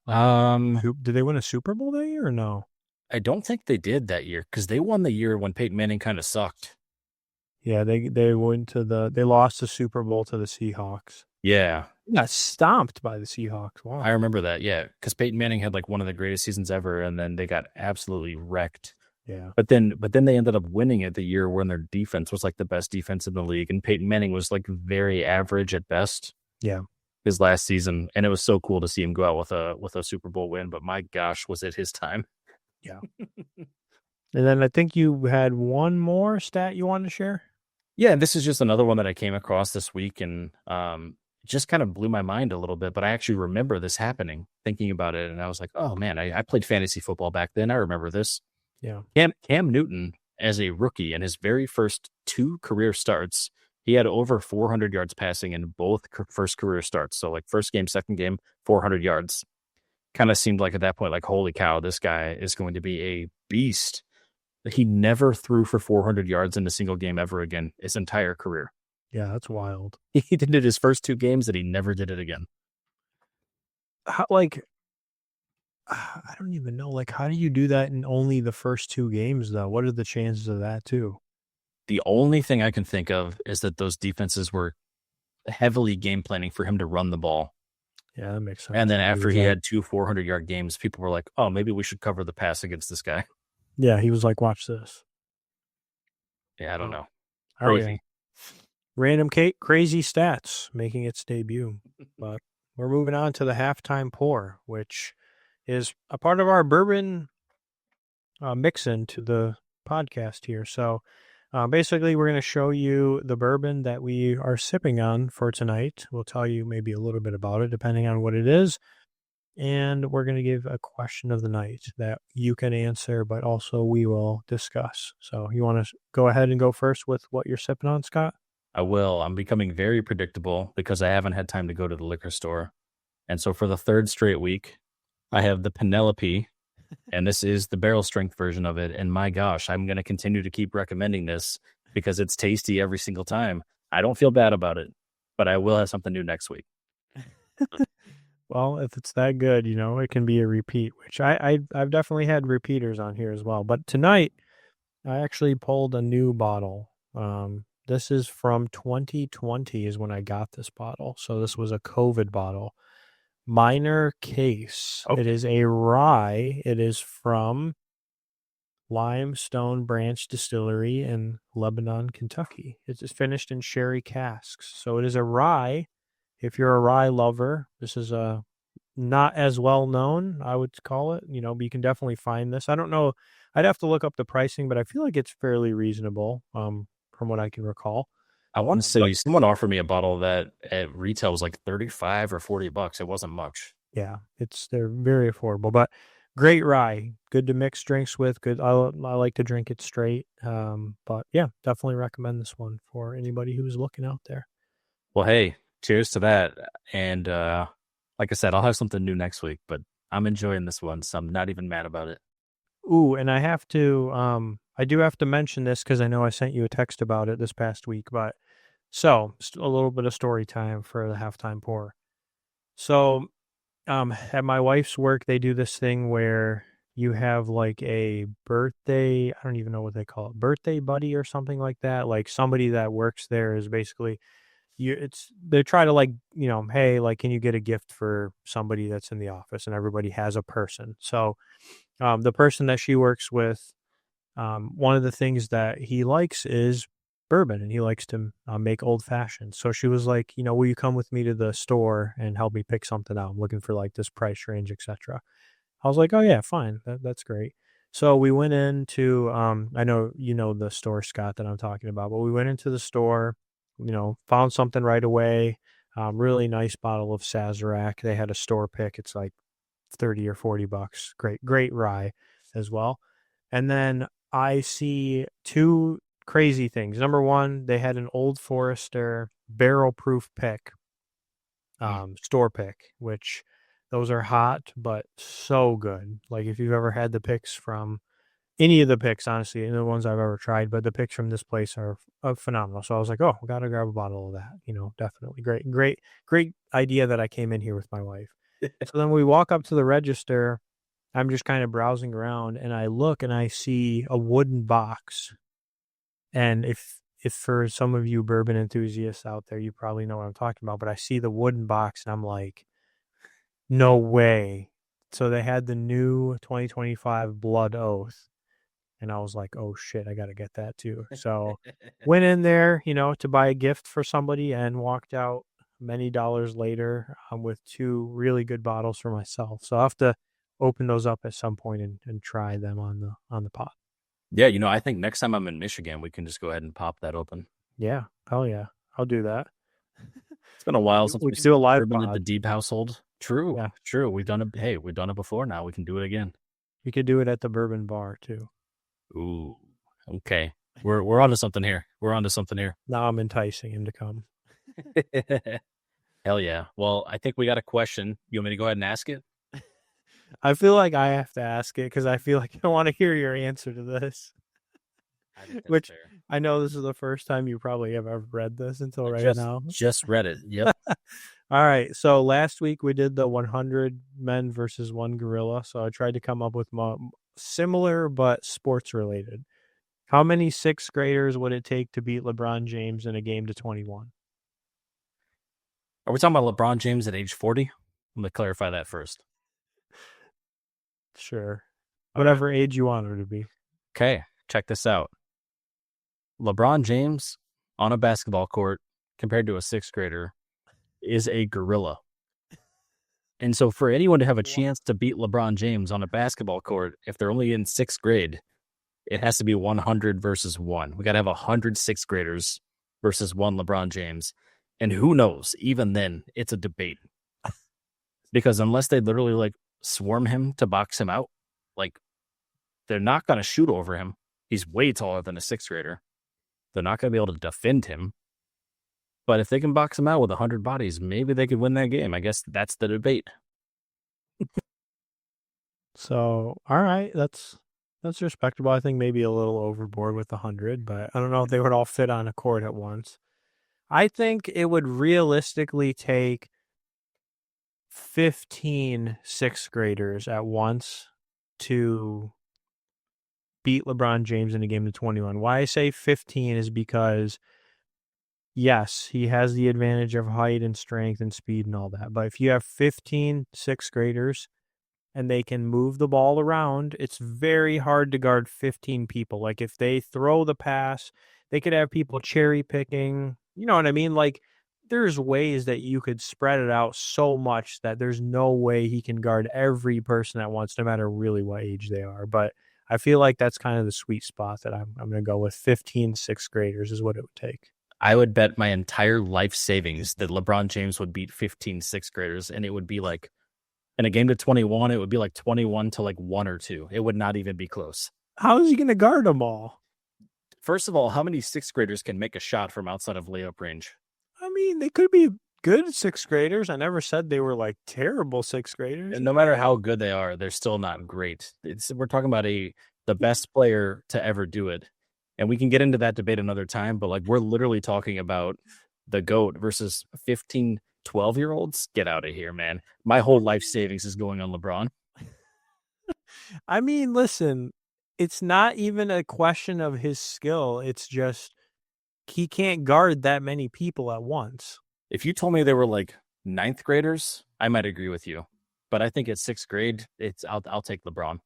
did they win a Super Bowl that year or no? I don't think they did that year because they won the year when Peyton Manning kind of sucked. Yeah, they went to they lost the Super Bowl to the Seahawks. Yeah. They got stomped by the Seahawks. Wow. I remember that, yeah, because Peyton Manning had like one of the greatest seasons ever, and then they got absolutely wrecked. Yeah. But then they ended up winning it the year when their defense was like the best defense in the league, and Peyton Manning was like very average at best. Yeah. His last season, and it was so cool to see him go out with a Super Bowl win. But my gosh, was it his time? Yeah. And then I think you had one more stat you wanted to share. Yeah, this is just another one that I came across this week, and it just kind of blew my mind a little bit. But I actually remember this happening, thinking about it, and I was like, "Oh man, I played fantasy football back then. I remember this." Yeah. Cam Newton, as a rookie in his very first 2 career starts, he had over 400 yards passing in both first career starts. So like first game, second game, 400 yards. Kind of seemed like at that point, like, holy cow, this guy is going to be a beast. He never threw for 400 yards in a single game ever again his entire career. Yeah, that's wild. He did it his first 2 games and he never did it again. I don't even know. Like, how do you do that in only the first 2 games, though? What are the chances of that, too? The only thing I can think of is that those defenses were heavily game planning for him to run the ball. Yeah, that makes sense. And then after he had 2 400-yard games, people were like, oh, maybe we should cover the pass against this guy. Yeah, he was like, watch this. Yeah, I don't know. Crazy. Random crazy stats making its debut. But we're moving on to the halftime pour, which is a part of our bourbon mix-in to the podcast here. So basically, we're going to show you the bourbon that we are sipping on for tonight. We'll tell you maybe a little bit about it, depending on what it is. And we're going to give a question of the night that you can answer, but also we will discuss. So you want to go ahead and go first with what you're sipping on, Scott? I will. I'm becoming very predictable because I haven't had time to go to the liquor store. And so for the third straight week, I have the Penelope, and this is the barrel strength version of it. And my gosh, I'm going to continue to keep recommending this because it's tasty every single time. I don't feel bad about it, but I will have something new next week. Well, if it's that good, it can be a repeat, which I've definitely had repeaters on here as well. But tonight, I actually pulled a new bottle. This is from 2020 is when I got this bottle. So this was a COVID bottle. Minor Case. Oh, It is a rye. It is from Limestone Branch Distillery in Lebanon, Kentucky. It is finished in sherry casks. So it is a rye. If you're a rye lover, this is a not as well known, I would call it, but you can definitely find this. I don't know. I'd have to look up the pricing, but I feel like it's fairly reasonable, from what I can recall. I want to But say someone offered me a bottle that at retail was like 35 or $40. It wasn't much. yeah, they're very affordable, but great rye, good to mix drinks with. Good. I like to drink it straight. But yeah, definitely recommend this one for anybody who's looking out there. Well, hey, cheers to that. And like I said, I'll have something new next week, but I'm enjoying this one, so I'm not even mad about it. Ooh, and I do have to mention this because I know I sent you a text about it this past week, but so a little bit of story time for the halftime pour. So, at my wife's work, they do this thing where you have like a birthday, I don't even know what they call it, birthday buddy or something like that. Like somebody that works there is basically they try to like, hey, like, can you get a gift for somebody that's in the office? And everybody has a person. So, the person that she works with, one of the things that he likes is bourbon, and he likes to make old fashioned. So she was like, will you come with me to the store and help me pick something out? I'm looking for like this price range, etc. I was like, oh yeah, fine, that's great. So we went into, I know you know the store, Scott, that I'm talking about, but we went into the store, found something right away. Really nice bottle of Sazerac. They had a store pick. It's like 30 or $40. Great rye as well. And then I see two crazy things. Number one, they had an Old Forester barrel proof pick, store pick, which those are hot, but so good. Like if you've ever had the picks from any of the picks, honestly, the ones I've ever tried, but the picks from this place are phenomenal. So I was like, oh, we got to grab a bottle of that. Definitely great idea that I came in here with my wife. So then we walk up to the register. I'm just kind of browsing around and I look and I see a wooden box. And if for some of you bourbon enthusiasts out there, you probably know what I'm talking about, but I see the wooden box and I'm like, no way. So they had the new 2025 Blood Oath. And I was like, oh shit, I got to get that too. So went in there, to buy a gift for somebody and walked out many dollars later with two really good bottles for myself. So I'll have to open those up at some point and try them on the pot. Yeah, I think next time I'm in Michigan, we can just go ahead and pop that open. Yeah. Hell yeah. I'll do that. It's been a while since We we can do a live bourbon in the pod. Deep household. True, Yeah. true. We've done it. Hey, we've done it before. Now we can do it again. We could do it at the bourbon bar too. Ooh, okay. We're onto something here. We're onto something here. Now I'm enticing him to come. Hell yeah. Well, I think we got a question. You want me to go ahead and ask it? I feel like I have to ask it because I feel like I want to hear your answer to this. I think that's Which fair. I know this is the first time you probably have ever read this until right now. Just read it. Yep. All right. So last week we did the 100 men versus one gorilla. So I tried to come up with similar but sports related. How many sixth graders would it take to beat LeBron James in a game to 21? Are we talking about LeBron James at age 40? I'm going to clarify that first. Sure. Whatever age you want her to be. Okay. Check this out. LeBron James on a basketball court compared to a sixth grader is a gorilla. And so for anyone to have a chance to beat LeBron James on a basketball court, if they're only in sixth grade, it has to be 100 versus 1. We got to have 100 sixth graders versus one LeBron James. And who knows, even then, it's a debate. Because unless they literally like swarm him to box him out, like they're not going to shoot over him. He's way taller than a sixth grader. They're not going to be able to defend him. But if they can box him out with 100 bodies, maybe they could win that game. I guess that's the debate. So, all right, that's respectable. I think maybe a little overboard with 100, but I don't know if they would all fit on a court at once. I think it would realistically take 15 sixth graders at once to beat LeBron James in a game of 21. Why I say 15 is because, yes, he has the advantage of height and strength and speed and all that. But if you have 15 sixth graders and they can move the ball around, it's very hard to guard 15 people. Like if they throw the pass, they could have people cherry picking. You know what I mean? Like there's ways that you could spread it out so much that there's no way he can guard every person at once, no matter really what age they are. But I feel like that's kind of the sweet spot that I'm going to go with. 15 sixth graders is what it would take. I would bet my entire life savings that LeBron James would beat 15 sixth graders, and it would be like, in a game to 21, it would be like 21 to like 1 or 2. It would not even be close. How is he going to guard them all? First of all, how many sixth graders can make a shot from outside of layup range? I mean, they could be good sixth graders. I never said they were like terrible sixth graders. And no matter how good they are, they're still not great. We're talking about the best player to ever do it. And we can get into that debate another time, but like we're literally talking about the GOAT versus 15, 12-year-olds. Get out of here, man. My whole life savings is going on LeBron. I mean, listen, it's not even a question of his skill. It's just he can't guard that many people at once. If you told me they were like ninth graders, I might agree with you. But I think at sixth grade, I'll take LeBron.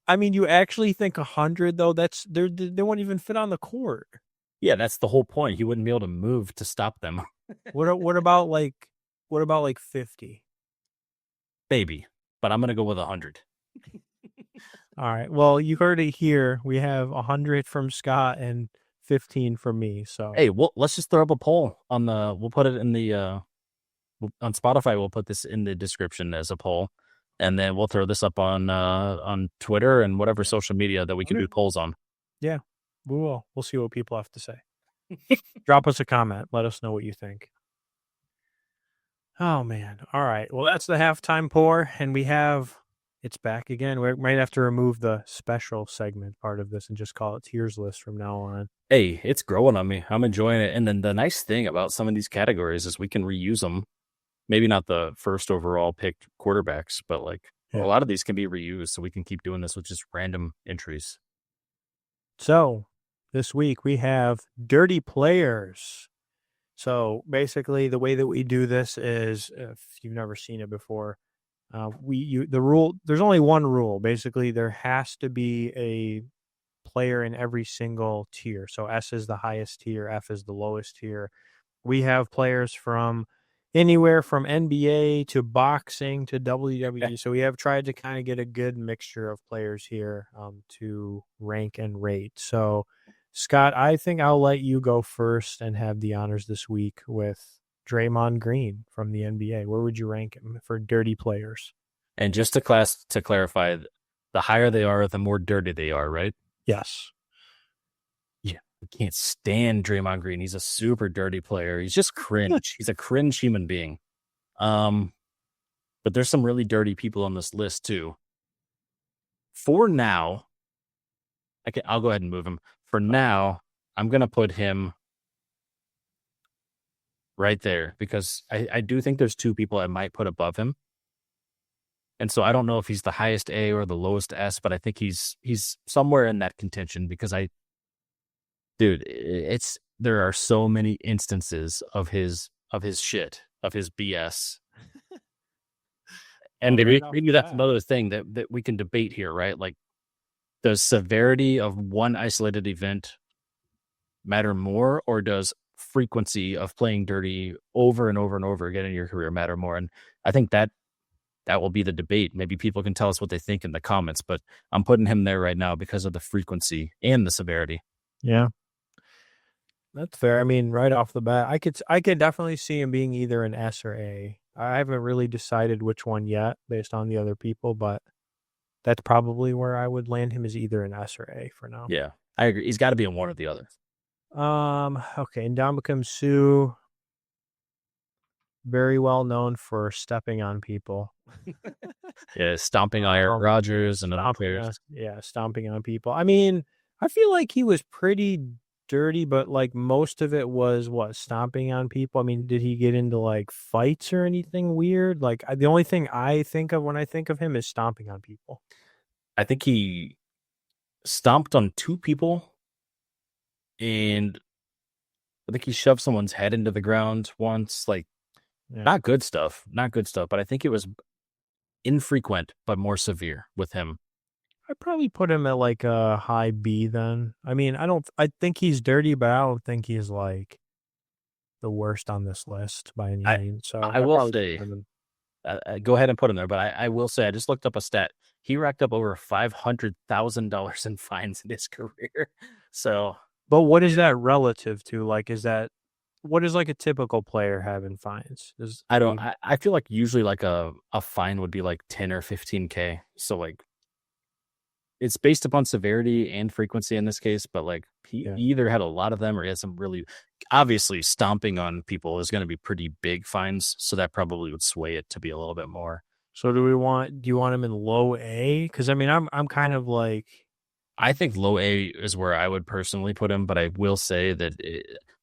I mean, you actually think 100 though? They won't even fit on the court. Yeah, that's the whole point. He wouldn't be able to move to stop them. What about like 50? Baby, but I'm gonna go with 100. All right. Well, you heard it here. We have 100 from Scott and 15 from me. So hey, let's just throw up a poll on the. We'll put it in the on Spotify. We'll put this in the description as a poll, and then we'll throw this up on Twitter and whatever social media that we can do polls on. Yeah, we will. We'll see what people have to say. Drop us a comment. Let us know what you think. Oh man. All right. Well, that's the halftime pour, and it's back again. We might have to remove the special segment part of this and just call it Tiers List from now on. Hey, it's growing on me. I'm enjoying it. And then the nice thing about some of these categories is we can reuse them. Maybe not the first overall picked quarterbacks, but a lot of these can be reused. So we can keep doing this with just random entries. So this week we have Dirty Players. So basically the way that we do this is, if you've never seen it before, there's only one rule. Basically, there has to be a player in every single tier. So S is the highest tier, F is the lowest tier. We have players from anywhere from NBA to boxing to WWE. So we have tried to kind of get a good mixture of players here to rank and rate. So Scott, I think I'll let you go first and have the honors this week with Draymond Green from the NBA. Where would you rank him for dirty players? And just to clarify, the higher they are, the more dirty they are, right? Yes. Yeah, we can't stand Draymond Green. He's a super dirty player. He's just cringe. He's a cringe human being. But there's some really dirty people on this list too. For now, I'll go ahead and move him. For now, I'm going to put him right there because I do think there's two people I might put above him. And so I don't know if he's the highest A or the lowest S, but I think he's somewhere in that contention because there are so many instances of his shit, of his BS. And maybe that's another thing that we can debate here, right? Like, does severity of one isolated event matter more, or does frequency of playing dirty over and over and over again in your career matter more? And I think that will be the debate. Maybe people can tell us what they think in the comments, but I'm putting him there right now because of the frequency and the severity. Yeah. That's fair. I mean, right off the bat, I could definitely see him being either an S or A. I haven't really decided which one yet based on the other people, but that's probably where I would land him, is either an S or A for now. Yeah, I agree. He's got to be in one or the other. Okay, Ndamukong Suh, very well known for stepping on people. Yeah, stomping on Aaron Um, Rodgers and other players. stomping on people. I mean, I feel like he was pretty dirty, but like most of it was what, stomping on people. I mean, did he get into like fights or anything weird? Like the only thing I think of when I think of him is stomping on people. I think he stomped on two people, and I think he shoved someone's head into the ground once. Like, Yeah. not good stuff, not good stuff. But I think it was infrequent, but more severe with him. I'd probably put him at like a high B then. I mean, I think he's dirty, but I don't think he's like the worst on this list by any I means. So I I will probably say, put him in. go ahead and put him there. But I will say, I just looked up a stat. He racked up over $500,000 in fines in his career. So But what is that relative to? Like, is that what is like a typical player having fines? I don't. I feel like usually like a fine would be like 10 or 15K. So like it's based upon severity and frequency in this case, but like he Yeah. either had a lot of them or he had some really obviously stomping on people is going to be pretty big fines. So that probably would sway it to be a little bit more. So do you want him in low A? Because I mean, I'm kind of like, I think low A is where I would personally put him, but I will say that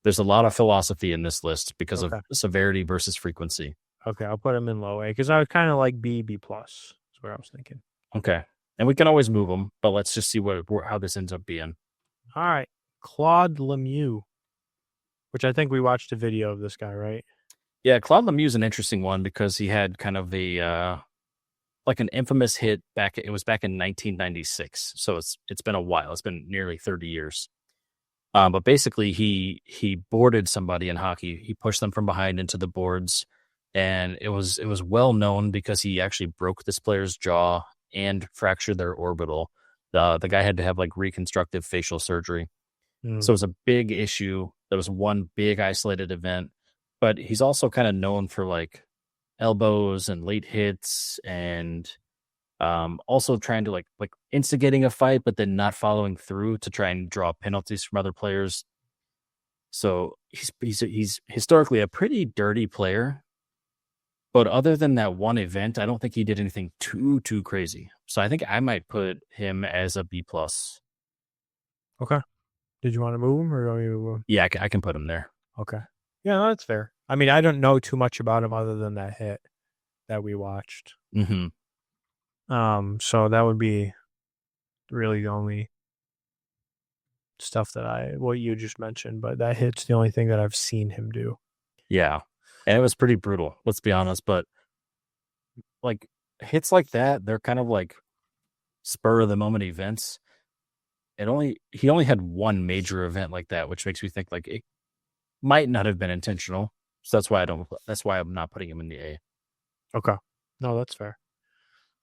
there's a lot of philosophy in this list because of okay, severity versus frequency. okay, I'll put him in low A because I would kind of like B plus. Is what I was thinking. Okay. And we can always move them, but let's just see how this ends up being. All right, Claude Lemieux, which I think we watched a video of this guy, right? Yeah, Claude Lemieux is an interesting one because he had kind of a like an infamous hit back. It was back in 1996, so it's been a while. It's been nearly 30 years. But basically, he boarded somebody in hockey. He pushed them from behind into the boards, and it was well known because he actually broke this player's jaw and fractured their orbital. The guy had to have like reconstructive facial surgery. Mm. So it was a big issue. There was one big isolated event, but he's also kind of known for like elbows and late hits and also trying to like instigating a fight, but then not following through to try and draw penalties from other players. So he's historically a pretty dirty player. But other than that one event, I don't think he did anything too crazy. So I think I might put him as a B plus. Okay. Did you want to move him or do you? Yeah, I can put him there. Okay. Yeah, no, that's fair. I mean, I don't know too much about him other than that hit that we watched. Hmm. So that would be really the only stuff that what you just mentioned, but that hit's the only thing that I've seen him do. Yeah, and it was pretty brutal. Let's be honest, but like hits like that, they're kind of like spur of the moment events. He only had one major event like that, which makes me think like it might not have been intentional. So that's why I'm not putting him in the A. Okay. No, that's fair.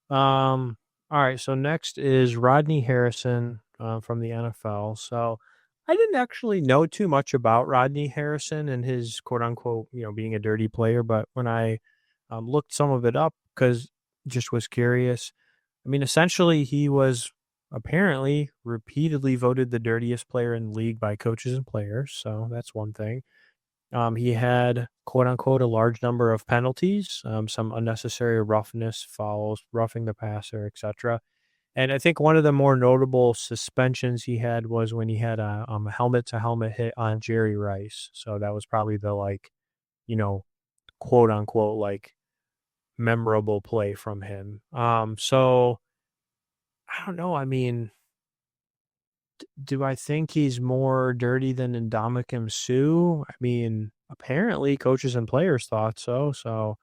All right. So next is Rodney Harrison from the NFL. So I didn't actually know too much about Rodney Harrison and his quote unquote, being a dirty player. But when I looked some of it up, because just was curious, I mean, essentially, he was apparently repeatedly voted the dirtiest player in the league by coaches and players. So that's one thing. He had quote unquote a large number of penalties, some unnecessary roughness, fouls, roughing the passer, etc. And I think one of the more notable suspensions he had was when he had a helmet to helmet hit on Jerry Rice. So that was probably the you know, quote unquote memorable play from him. So I don't know. I mean, do I think he's more dirty than Ndamukong Suh? I mean, apparently coaches and players thought so. So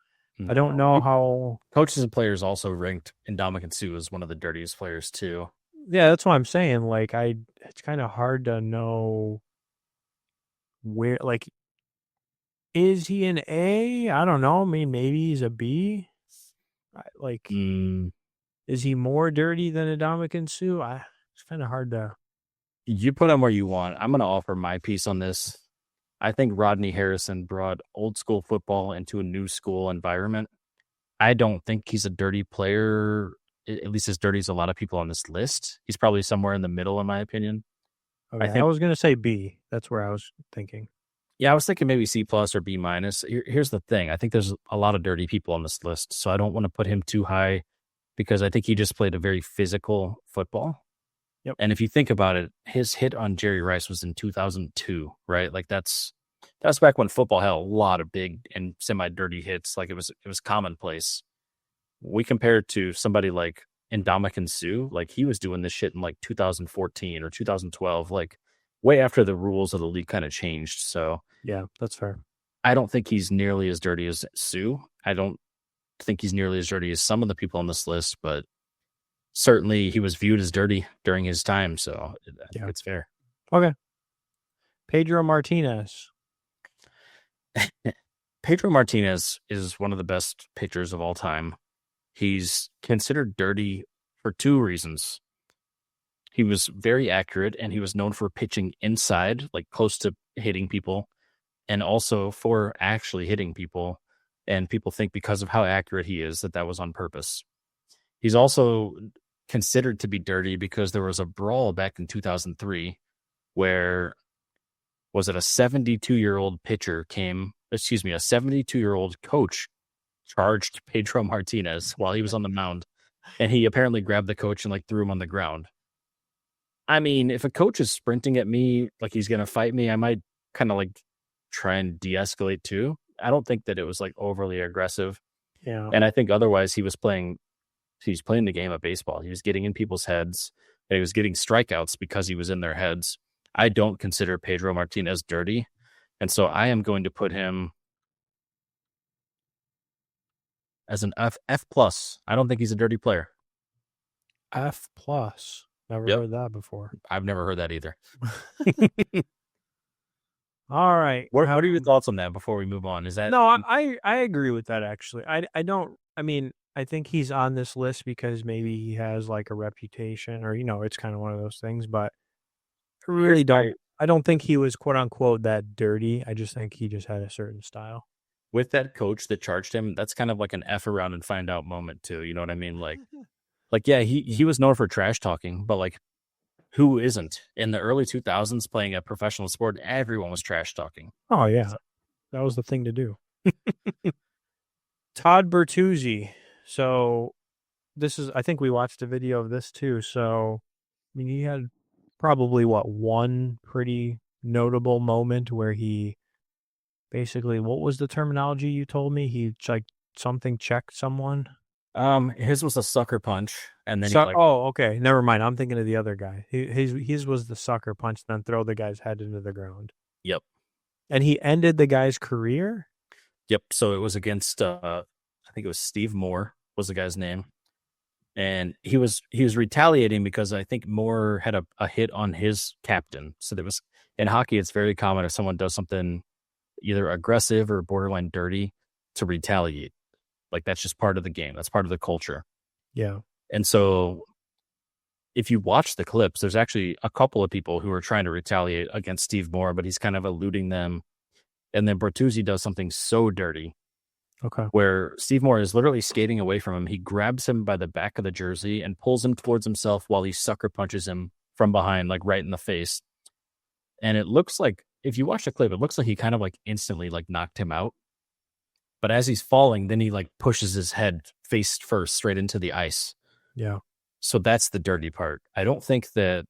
I don't know how. Coaches and players also ranked Ndamukong Suh as one of the dirtiest players too. Yeah, that's what I'm saying. Like, it's kind of hard to know where. Like, is he an A? I don't know. I mean, maybe he's a B. Like, is he more dirty than Ndamukong Suh? It's kind of hard to. You put him where you want. I'm going to offer my piece on this. I think Rodney Harrison brought old school football into a new school environment. I don't think he's a dirty player, at least as dirty as a lot of people on this list. He's probably somewhere in the middle, in my opinion. Okay, I I think, was gonna say B. That's where I was thinking. yeah, I was thinking maybe C plus or B minus. Here's the thing. I think there's a lot of dirty people on this list, so I don't want to put him too high because I think he just played a very physical football. Yep. And if you think about it, his hit on Jerry Rice was in 2002, right? Like that's back when football had a lot of big and semi-dirty hits. Like it was commonplace. We compare it to somebody like Ndamukong Suh, like he was doing this shit in like 2014 or 2012, like way after the rules of the league kind of changed. So Yeah, that's fair. I don't think he's nearly as dirty as Suh. I don't think he's nearly as dirty as some of the people on this list, but certainly he was viewed as dirty during his time. So I think Yeah. it's fair. Okay. Pedro Martinez. Pedro Martinez is one of the best pitchers of all time. He's considered dirty for two reasons. He was very accurate and he was known for pitching inside, like close to hitting people, and also for actually hitting people. And people think because of how accurate he is that was on purpose. He's also considered to be dirty because there was a brawl back in 2003 where was it a 72-year-old pitcher a 72-year-old coach charged Pedro Martinez while he was on the mound, and he apparently grabbed the coach and like threw him on the ground. I mean, if a coach is sprinting at me like he's going to fight me, I might kind of like try and de-escalate too. I don't think that it was like overly aggressive. Yeah. And I think otherwise he's playing the game of baseball. He was getting in people's heads and he was getting strikeouts because he was in their heads. I don't consider Pedro Martinez dirty. And so I am going to put him as an F plus. I don't think he's a dirty player. F plus. Never Yep. heard that before. I've never heard that either. All right. What are your thoughts on that before we move on? Is that No, I agree with that actually. I mean, I think he's on this list because maybe he has like a reputation or it's kind of one of those things, but I really don't think he was quote unquote that dirty. I just think he just had a certain style. with that coach that charged him? That's kind of like an F around and find out moment too. You know what I mean? Like yeah, he was known for trash talking, but like who isn't? In the early 2000s playing a professional sport, everyone was trash talking. Oh yeah. That was the thing to do. Todd Bertuzzi. So I think we watched a video of this too. So I mean he had probably one pretty notable moment where he basically, what was the terminology you told me? He like something checked someone. His was a sucker punch, and then okay, never mind. I'm thinking of the other guy. His was the sucker punch, then throw the guy's head into the ground. Yep. And he ended the guy's career. Yep. So it was against I think it was Steve Moore was the guy's name, and he was retaliating because I think Moore had a hit on his captain. So there was in hockey, it's very common if someone does something either aggressive or borderline dirty to retaliate. Like that's just part of the game. That's part of the culture. Yeah. And so if you watch the clips, there's actually a couple of people who are trying to retaliate against Steve Moore, but he's kind of eluding them. And then Bertuzzi does something so dirty. Okay. Where Steve Moore is literally skating away from him. He grabs him by the back of the jersey and pulls him towards himself while he sucker punches him from behind, like right in the face. And it looks like, if you watch the clip, it looks like he kind of like instantly like knocked him out. But as he's falling, then he like pushes his head face first straight into the ice. Yeah. So that's the dirty part. I don't think that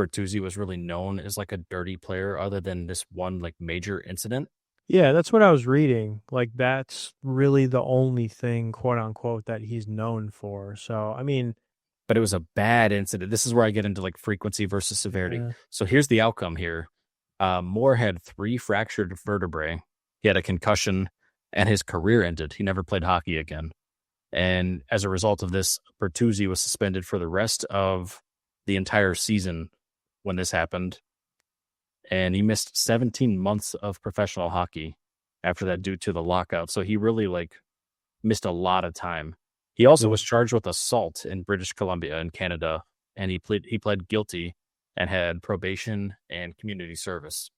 Bertuzzi was really known as like a dirty player other than this one like major incident. Yeah, that's what I was reading. Like that's really the only thing, quote unquote, that he's known for. So, I mean, but it was a bad incident. This is where I get into like frequency versus severity. Yeah. So here's the outcome here. Moore had 3 fractured vertebrae. He had a concussion and his career ended. He never played hockey again. And as a result of this, Bertuzzi was suspended for the rest of the entire season when this happened. And he missed 17 months of professional hockey after that due to the lockout. So he really like missed a lot of time. He also was charged with assault in British Columbia in Canada, and he pled guilty and had probation and community service.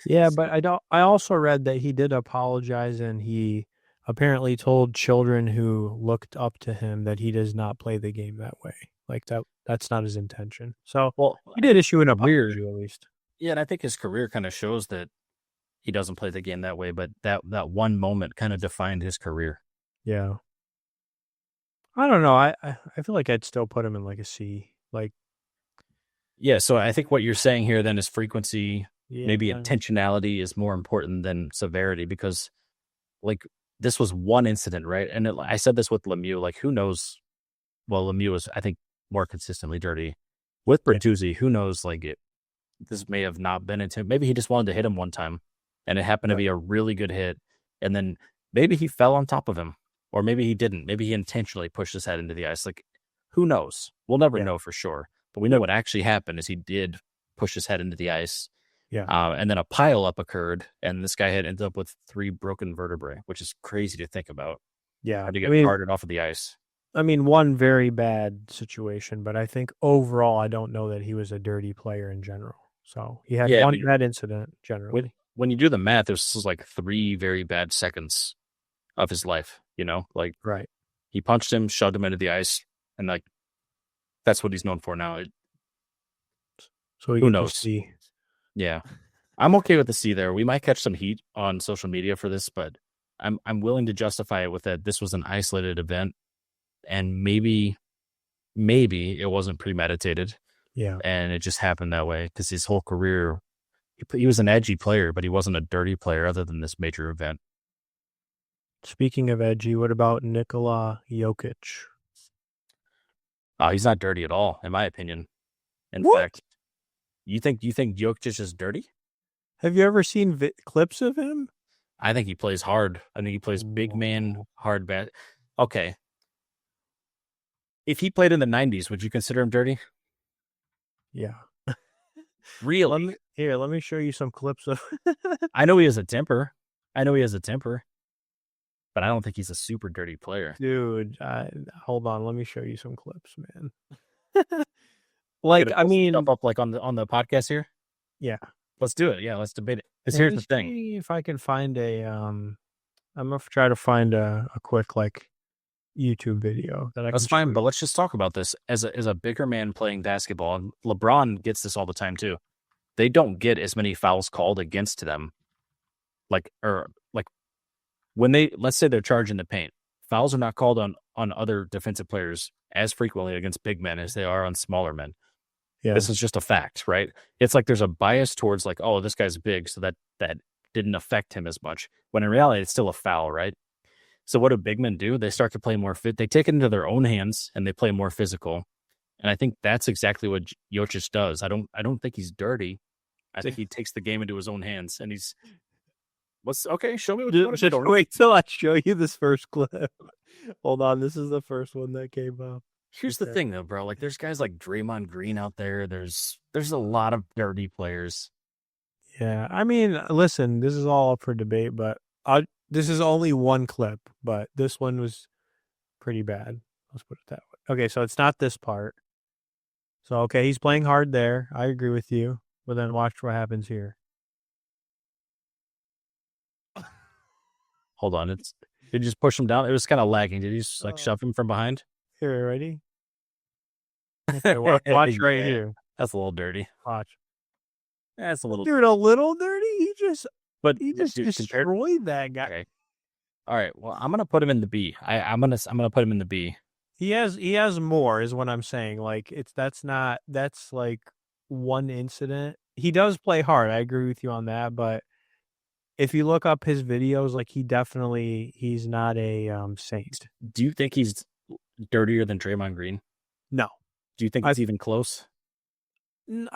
Yeah, but I also read that he did apologize, and he apparently told children who looked up to him that he does not play the game that way. Like that's not his intention. So Well, he did issue an career, apology at least. yeah, and I think his career kind of shows that he doesn't play the game that way, but that one moment kind of defined his career. Yeah. I don't know. I feel like I'd still put him in like a C. Like, Yeah, so I think what you're saying here then is frequency, yeah, maybe intentionality is more important than severity because, like, this was one incident, right? And I said this with Lemieux, like, who knows? Well, Lemieux is, I think, more consistently dirty. With yeah, Bertuzzi, who knows? Like, this may have not been into. Maybe he just wanted to hit him one time, and it happened to right. be a really good hit, and then maybe he fell on top of him, or maybe he didn't. Maybe he intentionally pushed his head into the ice. Like, who knows? We'll never Yeah, know for sure. But we know yep, what actually happened is he did push his head into the ice, yeah, and then a pile up occurred, and this guy had ended up with 3 broken vertebrae, which is crazy to think about. yeah. How to get carted off of the ice. I mean, one very bad situation, but I think overall, I don't know that he was a dirty player in general. So he had Yeah, one bad incident when generally. when you do the math, this was like 3 very bad seconds of his life. Like Right. he punched him, shoved him into the ice, and like that's what he's known for now. So he Who gets a knows? C. Yeah, I'm okay with the C there. We might catch some heat on social media for this, but I'm willing to justify it with that. This was an isolated event, and maybe it wasn't premeditated, Yeah. and it just happened that way because his whole career, he was an edgy player, but he wasn't a dirty player other than this major event. Speaking of edgy, what about Nikola Jokic? He's not dirty at all, in my opinion. In What? fact, you think Jokic is just dirty? Have you ever seen clips of him? I think he plays hard. I think he plays big man Whoa. hard bat. Okay, if he played in the '90s, would you consider him dirty? Yeah. Really? Let me show you some clips of. I know he has a temper. But I don't think he's a super dirty player. Dude, hold on. Let me show you some clips, man. Like, Gonna I pull some mean, stuff up like on the podcast here. yeah. Let's do it. Yeah, let's debate it. Because Let here's me the thing. see if I can find I'm gonna try to find a quick like YouTube video that I That's can show fine, you. but let's just talk about this as a bigger man playing basketball. And LeBron gets this all the time too. They don't get as many fouls called against them, like when let's say they're charging the paint. Fouls are not called on other defensive players as frequently against big men as they are on smaller men. Yeah. This is just a fact, right? It's like there's a bias towards like, oh, this guy's big, so that didn't affect him as much. When in reality, it's still a foul, right? So what do big men do? They start to play more fit. They take it into their own hands and they play more physical. And I think that's exactly what Jokic does. I don't think he's dirty. I think he takes the game into his own hands. And what's okay? Show me what you want to Just show. wait till I show you this first clip. Hold on, this is the first one that came up. Here's the thing, though, bro. Like, there's guys like Draymond Green out there. There's a lot of dirty players. Yeah, I mean, listen, this is all up for debate, but this is only one clip, but this one was pretty bad. Let's put it that way. Okay, so it's not this part. So, okay, he's playing hard there. I agree with you. But then watch what happens here. Hold on, did you just push him down? It was kind of lagging. Did you just like shove him from behind? Here, ready? Okay, watch right here. That's a little dirty. Watch. That's a little, Dude, a little dirty? but He just dude, destroyed that guy. Okay. All right. Well, I'm gonna put him in the B. I'm gonna put him in the B. He has more is what I'm saying. Like that's like one incident. He does play hard. I agree with you on that, but if you look up his videos, like he's not a saint. Do you think he's dirtier than Draymond Green? No. Do you think it's even close? N-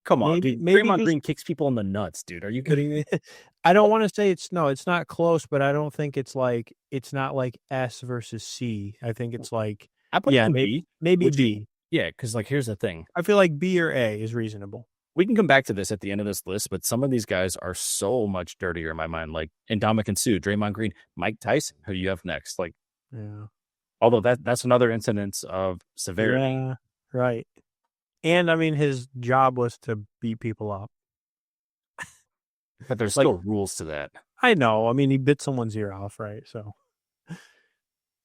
Come on, Maybe- dude. maybe Draymond just- Green kicks people in the nuts, dude. Are you kidding me? I don't want to say it's not close, but I don't think it's not like S versus C. I think it's like I put him in B. maybe Would you- B. Yeah, because like here's the thing. I feel like B or A is reasonable. We can come back to this at the end of this list, but some of these guys are so much dirtier in my mind. Like Ndamukong Suh, Draymond Green, Mike Tyson, who you have next. Like, Yeah. although that's another incidence of severity. Yeah, right. And I mean, his job was to beat people up. But there's Like- still rules to that. I know. I mean, he bit someone's ear off, right? So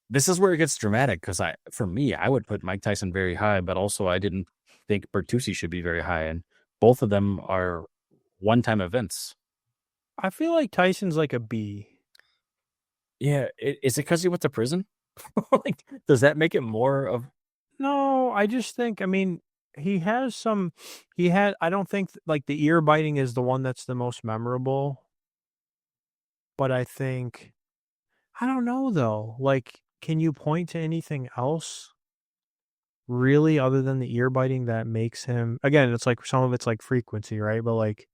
this is where it gets dramatic because for me, I would put Mike Tyson very high, but also I didn't think Bertuzzi should be very high, and both of them are one-time events. I feel like Tyson's like a B. Yeah, is it because he went to prison? Like, does that make it more of? No, I just think, I mean, he has some, he had, I don't think like the ear biting is the one that's the most memorable, but I think, I don't know though. Like, can you point to anything else really other than the ear biting that makes him, again, it's like some of it's like frequency, right? But like,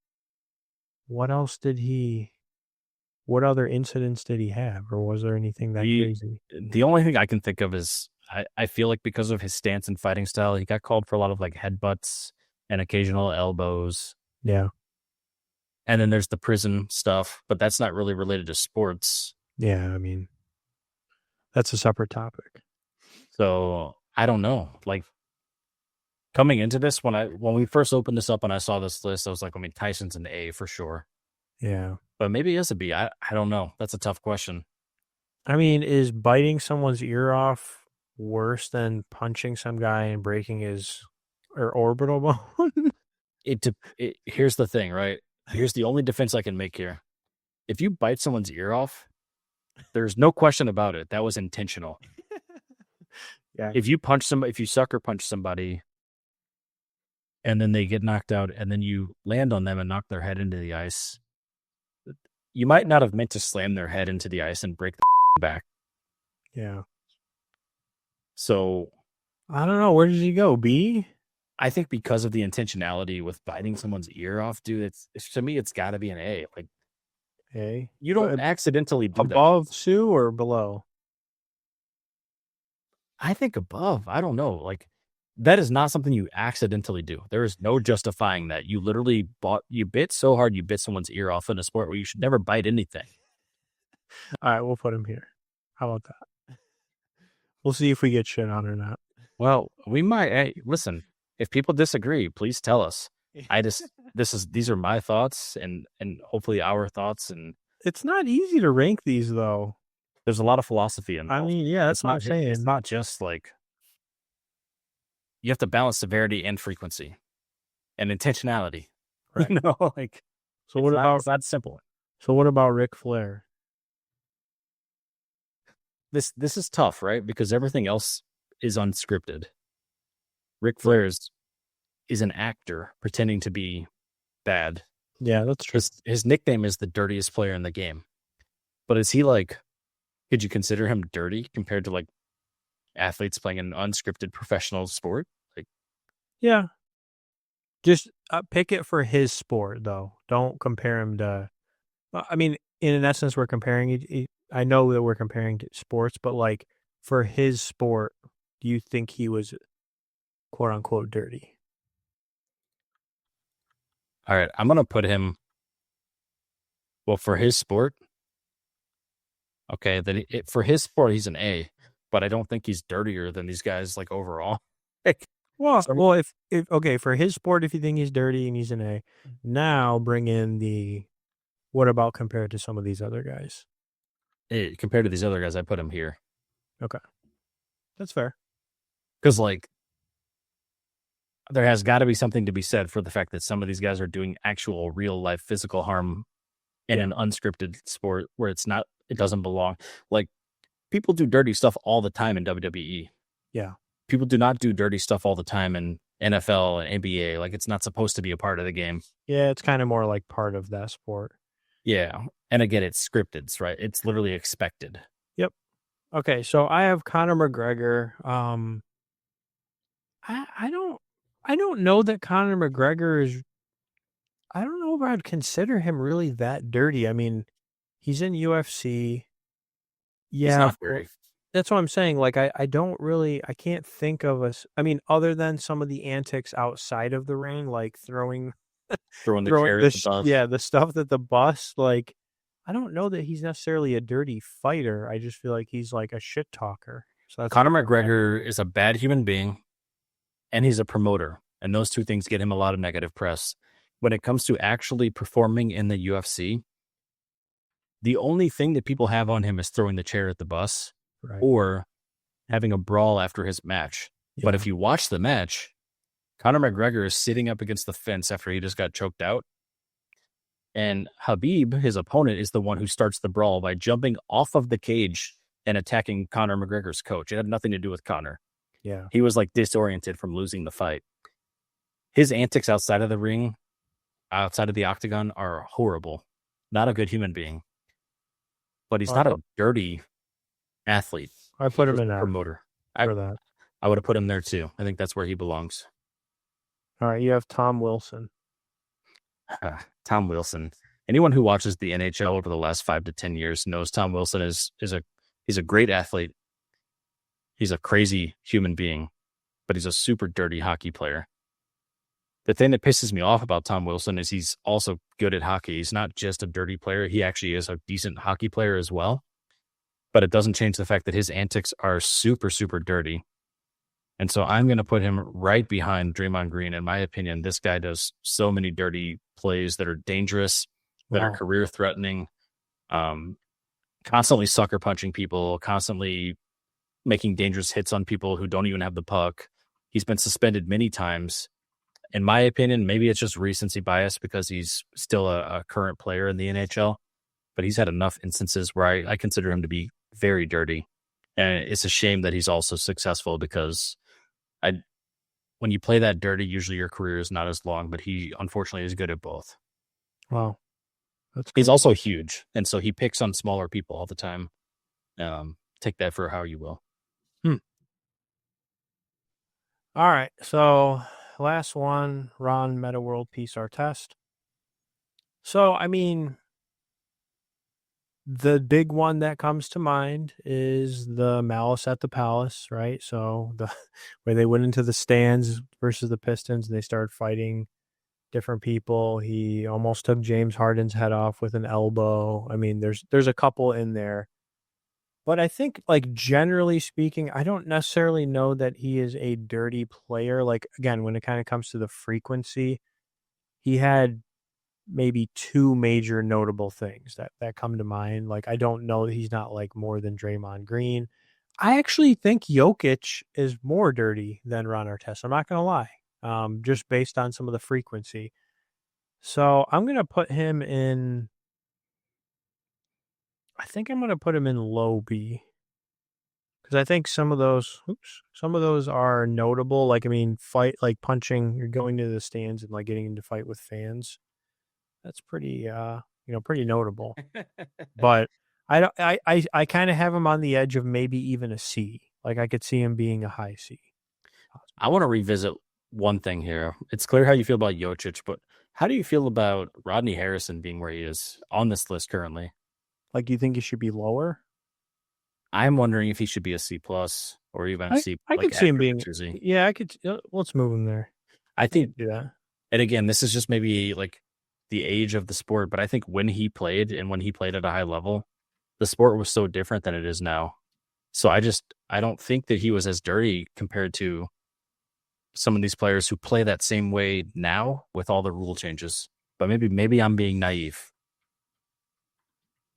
what else did he, what other incidents did he have? Or was there anything that crazy? The only thing I can think of is I feel like because of his stance and fighting style, he got called for a lot of like headbutts and occasional elbows. Yeah. And then there's the prison stuff, but that's not really related to sports. Yeah. I mean, that's a separate topic. So I don't know. Like coming into this, when we first opened this up and I saw this list, I was like, I mean, Tyson's an A for sure. Yeah. But maybe he is a B. I don't know. That's a tough question. I mean, is biting someone's ear off worse than punching some guy and breaking his or orbital bone? Here's the thing, right? Here's the only defense I can make here. If you bite someone's ear off, there's no question about it. That was intentional. Yeah. If you sucker punch somebody and then they get knocked out and then you land on them and knock their head into the ice, you might not have meant to slam their head into the ice and break the back. Yeah. So I don't know. Where did he go? B? I think because of the intentionality with biting someone's ear off, dude, to me, it's got to be an A. Like, A. you don't accidentally do that. Above Sue or below? I think above. I don't know. Like, that is not something you accidentally do. There is no justifying that. You literally bit so hard you bit someone's ear off in a sport where you should never bite anything. All right, we'll put him here. How about that? We'll see if we get shit on or not. Well, we might. Hey, listen, if people disagree, please tell us. These are my thoughts and hopefully our thoughts. And it's not easy to rank these though. There's a lot of philosophy in. I mean, yeah, that's what I'm saying. It's not just like you have to balance severity and frequency and intentionality. Right. You know, like so. What about? It's not simple. So what about Ric Flair? This is tough, right? Because everything else is unscripted. Ric Flair is an actor pretending to be bad. Yeah, that's true. His nickname is the dirtiest player in the game. But is he like, could you consider him dirty compared to like athletes playing an unscripted professional sport? Like, yeah. Just pick it for his sport, though. Don't compare him to. I mean, in essence, we're comparing. I know that we're comparing to sports, but like for his sport, do you think he was quote unquote dirty? All right, I'm gonna put him. Well, for his sport, okay, then for his sport, he's an A, but I don't think he's dirtier than these guys like overall. Well, if okay, for his sport, if you think he's dirty and he's an A, now bring in the what about compared to some of these other guys? Compared to these other guys, I put him here. Okay, that's fair. Because like, there has got to be something to be said for the fact that some of these guys are doing actual real life physical harm in an unscripted sport where it doesn't belong. Like, people do dirty stuff all the time in WWE. Yeah. People do not do dirty stuff all the time in NFL and NBA. Like, it's not supposed to be a part of the game. Yeah, it's kind of more like part of that sport. Yeah. And again, it's scripted, right? It's literally expected. Yep. Okay, so I have Conor McGregor. I don't know that Conor McGregor is. I don't know if I'd consider him really that dirty. I mean, he's in UFC. Yeah, that's what I'm saying. Like, I can't think of I mean, other than some of the antics outside of the ring, like throwing the chair at the bus. Yeah, the stuff that the bus, like, I don't know that he's necessarily a dirty fighter. I just feel like he's like a shit talker. So Conor McGregor is a bad human being, and he's a promoter, and those two things get him a lot of negative press. When it comes to actually performing in the UFC, the only thing that people have on him is throwing the chair at the bus. Right. or having a brawl after his match. But Yeah. if you watch the match, Conor McGregor is sitting up against the fence after he just got choked out. And Habib, his opponent, is the one who starts the brawl by jumping off of the cage and attacking Conor McGregor's coach. It had nothing to do with Conor. Yeah. He was like disoriented from losing the fight. His antics outside of the ring, outside of the octagon, are horrible. Not a good human being. But he's not a dirty athlete. I put him in that promoter. for that. I would have put him there too. I think that's where he belongs. All right, you have Tom Wilson. Tom Wilson. Anyone who watches the NHL over the last 5 to 10 years knows Tom Wilson is a great athlete. He's a crazy human being, but he's a super dirty hockey player. The thing that pisses me off about Tom Wilson is he's also good at hockey. He's not just a dirty player. He actually is a decent hockey player as well. But it doesn't change the fact that his antics are super, super dirty. And so I'm going to put him right behind Draymond Green. In my opinion, this guy does so many dirty plays that are dangerous, that are career threatening, constantly sucker punching people, constantly making dangerous hits on people who don't even have the puck. He's been suspended many times. In my opinion, maybe it's just recency bias because he's still a current player in the NHL, but he's had enough instances where I consider him to be very dirty. And it's a shame that he's also successful because when you play that dirty, usually your career is not as long, but he unfortunately is good at both. Wow. He's also huge. And so he picks on smaller people all the time. Take that for how you will. All right. So last one, Ron Meta World Peace Artest. So, I mean, the big one that comes to mind is the Malice at the Palace, right? So where they went into the stands versus the Pistons, and they started fighting different people. He almost took James Harden's head off with an elbow. I mean, there's a couple in there. But I think, like, generally speaking, I don't necessarily know that he is a dirty player. Like, again, when it kind of comes to the frequency, he had maybe two major notable things that come to mind. Like, I don't know that he's not like more than Draymond Green. I actually think Jokic is more dirty than Ron Artest. I'm not going to lie, just based on some of the frequency. So I'm going to put him in. I think I'm going to put him in low B. Because I think some of those are notable. Like, I mean, fight, like punching, you're going to the stands and like getting into fight with fans. That's pretty, pretty notable. But I kind of have him on the edge of maybe even a C. Like, I could see him being a high C. I want to revisit one thing here. It's clear how you feel about Jokic, but how do you feel about Rodney Harrison being where he is on this list currently? Like, you think he should be lower? I'm wondering if he should be a C plus or even a C. I could see him being. Yeah, I could. Let's move him there. I think do that. And again, this is just maybe like the age of the sport, but I think when he played at a high level, the sport was so different than it is now. So I don't think that he was as dirty compared to some of these players who play that same way now with all the rule changes. But maybe I'm being naive.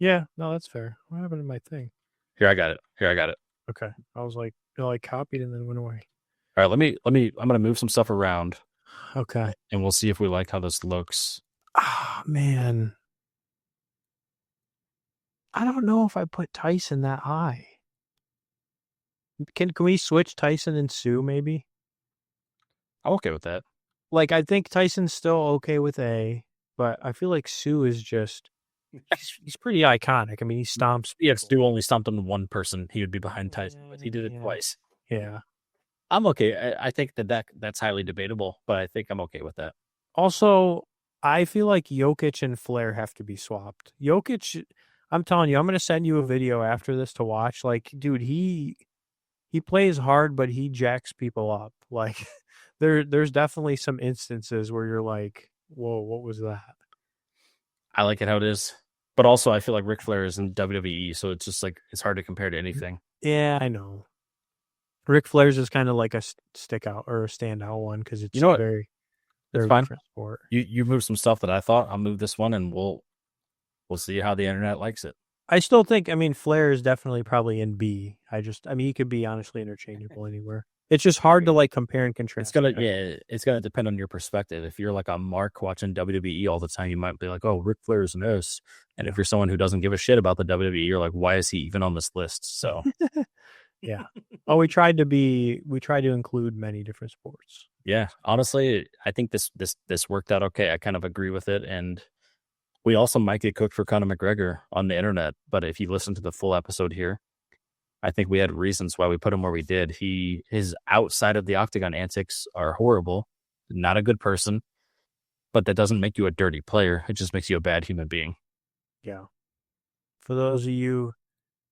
Yeah, no, that's fair. What happened to my thing? Here I got it. Okay. I was like, I copied and then went away. All right, I'm gonna move some stuff around. Okay. And we'll see if we like how this looks. Ah, man. I don't know if I put Tyson that high. Can we switch Tyson and Sue maybe? I'm okay with that. Like, I think Tyson's still okay with A, but I feel like Sue is just he's pretty iconic. I mean, he stomps. Yeah, Stu only stomped on one person. He would be behind Tyson, but he did it twice. Yeah. I'm okay. I think that's highly debatable, but I think I'm okay with that. Also, I feel like Jokic and Flair have to be swapped. Jokic, I'm telling you, I'm going to send you a video after this to watch. Like, dude, he plays hard, but he jacks people up. Like, there's definitely some instances where you're like, whoa, what was that? I like it how it is. But also, I feel like Ric Flair is in WWE, so it's just like it's hard to compare to anything. Yeah, I know. Ric Flair's is kind of like a stick out or a standout one because it's very fine. different sport. You moved some stuff that I thought. I'll move this one, and we'll see how the internet likes it. I still think, I mean, Flair is definitely probably in B. I mean, he could be honestly interchangeable anywhere. It's just hard to like compare and contrast. It's gonna depend on your perspective. If you're like a mark watching WWE all the time, you might be like, "Oh, Ric Flair is an S." And Yeah. if you're someone who doesn't give a shit about the WWE, you're like, "Why is he even on this list?" So Yeah. Oh, we tried to include many different sports. yeah, honestly, I think this worked out okay. I kind of agree with it, and we also might get cooked for Conor McGregor on the internet. But if you listen to the full episode here, I think we had reasons why we put him where we did. His outside of the octagon antics are horrible. Not a good person, but that doesn't make you a dirty player. It just makes you a bad human being. Yeah. For those of you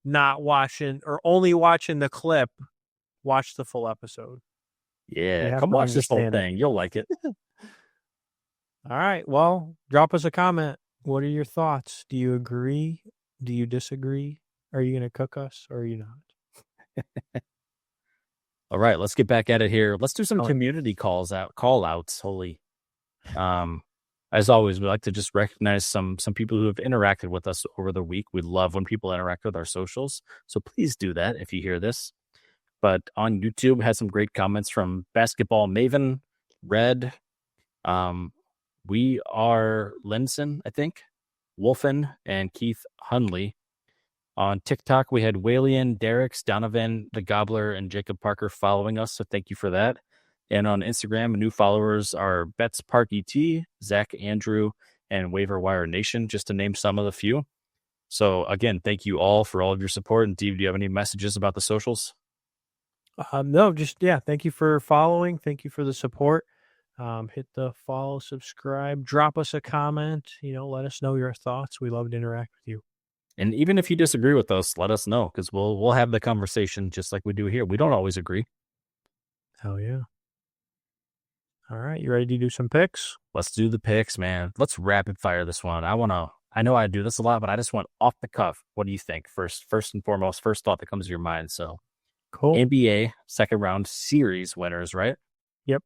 not watching or only watching the clip, watch the full episode. Yeah, come watch this whole thing. You'll like it. All right. Well, drop us a comment. What are your thoughts? Do you agree? Do you disagree? Are you going to cook us or are you not? All right, let's get back at it here. Let's do some community call outs. Holy. As always, we like to just recognize some people who have interacted with us over the week. We love when people interact with our socials. So please do that if you hear this. But on YouTube, had some great comments from Basketball Maven, Red, We Are Linson, I think, Wolfen, and Keith Hunley. On TikTok, we had Walian, Derek's, Donovan, the Gobbler, and Jacob Parker following us. So thank you for that. And on Instagram, new followers are Betts Park ET, Zach Andrew, and Waiver Wire Nation, just to name some of the few. So again, thank you all for all of your support. And Steve, do you have any messages about the socials? No, just, yeah, thank you for following. Thank you for the support. Hit the follow, subscribe, drop us a comment, let us know your thoughts. We love to interact with you. And even if you disagree with us, let us know, because we'll have the conversation just like we do here. We don't always agree. Hell yeah. All right, you ready to do some picks? Let's do the picks, man. Let's rapid fire this one. I know I do this a lot, but I just want off the cuff. What do you think? First and foremost, first thought that comes to your mind. So cool. NBA second round series winners, right? Yep.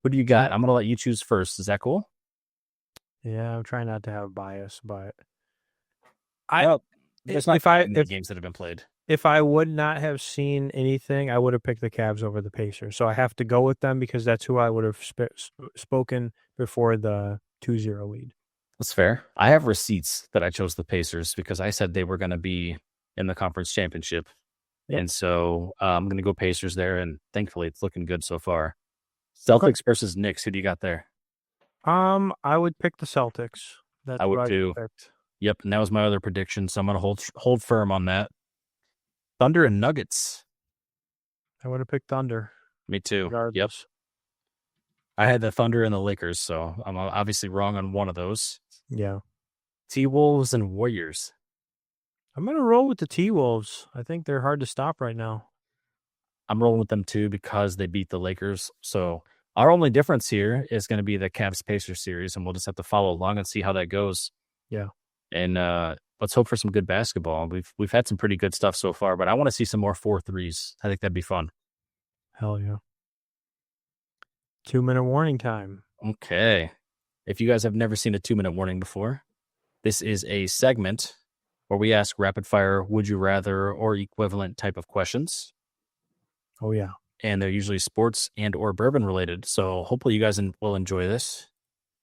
What do you got? I'm going to let you choose first. Is that cool? Yeah, I'm trying not to have bias, but there's not games that have been played. If I would not have seen anything, I would have picked the Cavs over the Pacers. So I have to go with them because that's who I would have spoken before the 2-0 lead. That's fair. I have receipts that I chose the Pacers because I said they were going to be in the conference championship. Yep. And so I'm going to go Pacers there, and thankfully it's looking good so far. Celtics versus Knicks. Who do you got there? I would pick the Celtics. That's I would too. Yep, and that was my other prediction, so I'm going to hold firm on that. Thunder and Nuggets. I would have picked Thunder. Me too. Regardless. Yep. I had the Thunder and the Lakers, so I'm obviously wrong on one of those. Yeah. T-Wolves and Warriors. I'm going to roll with the T-Wolves. I think they're hard to stop right now. I'm rolling with them too because they beat the Lakers. So our only difference here is going to be the Cavs-Pacers series, and we'll just have to follow along and see how that goes. Yeah. And let's hope for some good basketball. We've had some pretty good stuff so far, but I want to see some more 4-3s. I think that'd be fun. Hell yeah. 2-minute warning time. Okay. If you guys have never seen a 2-minute warning before, this is a segment where we ask rapid fire, would you rather or equivalent type of questions. Oh, yeah. And they're usually sports and or bourbon related. So hopefully you guys will enjoy this.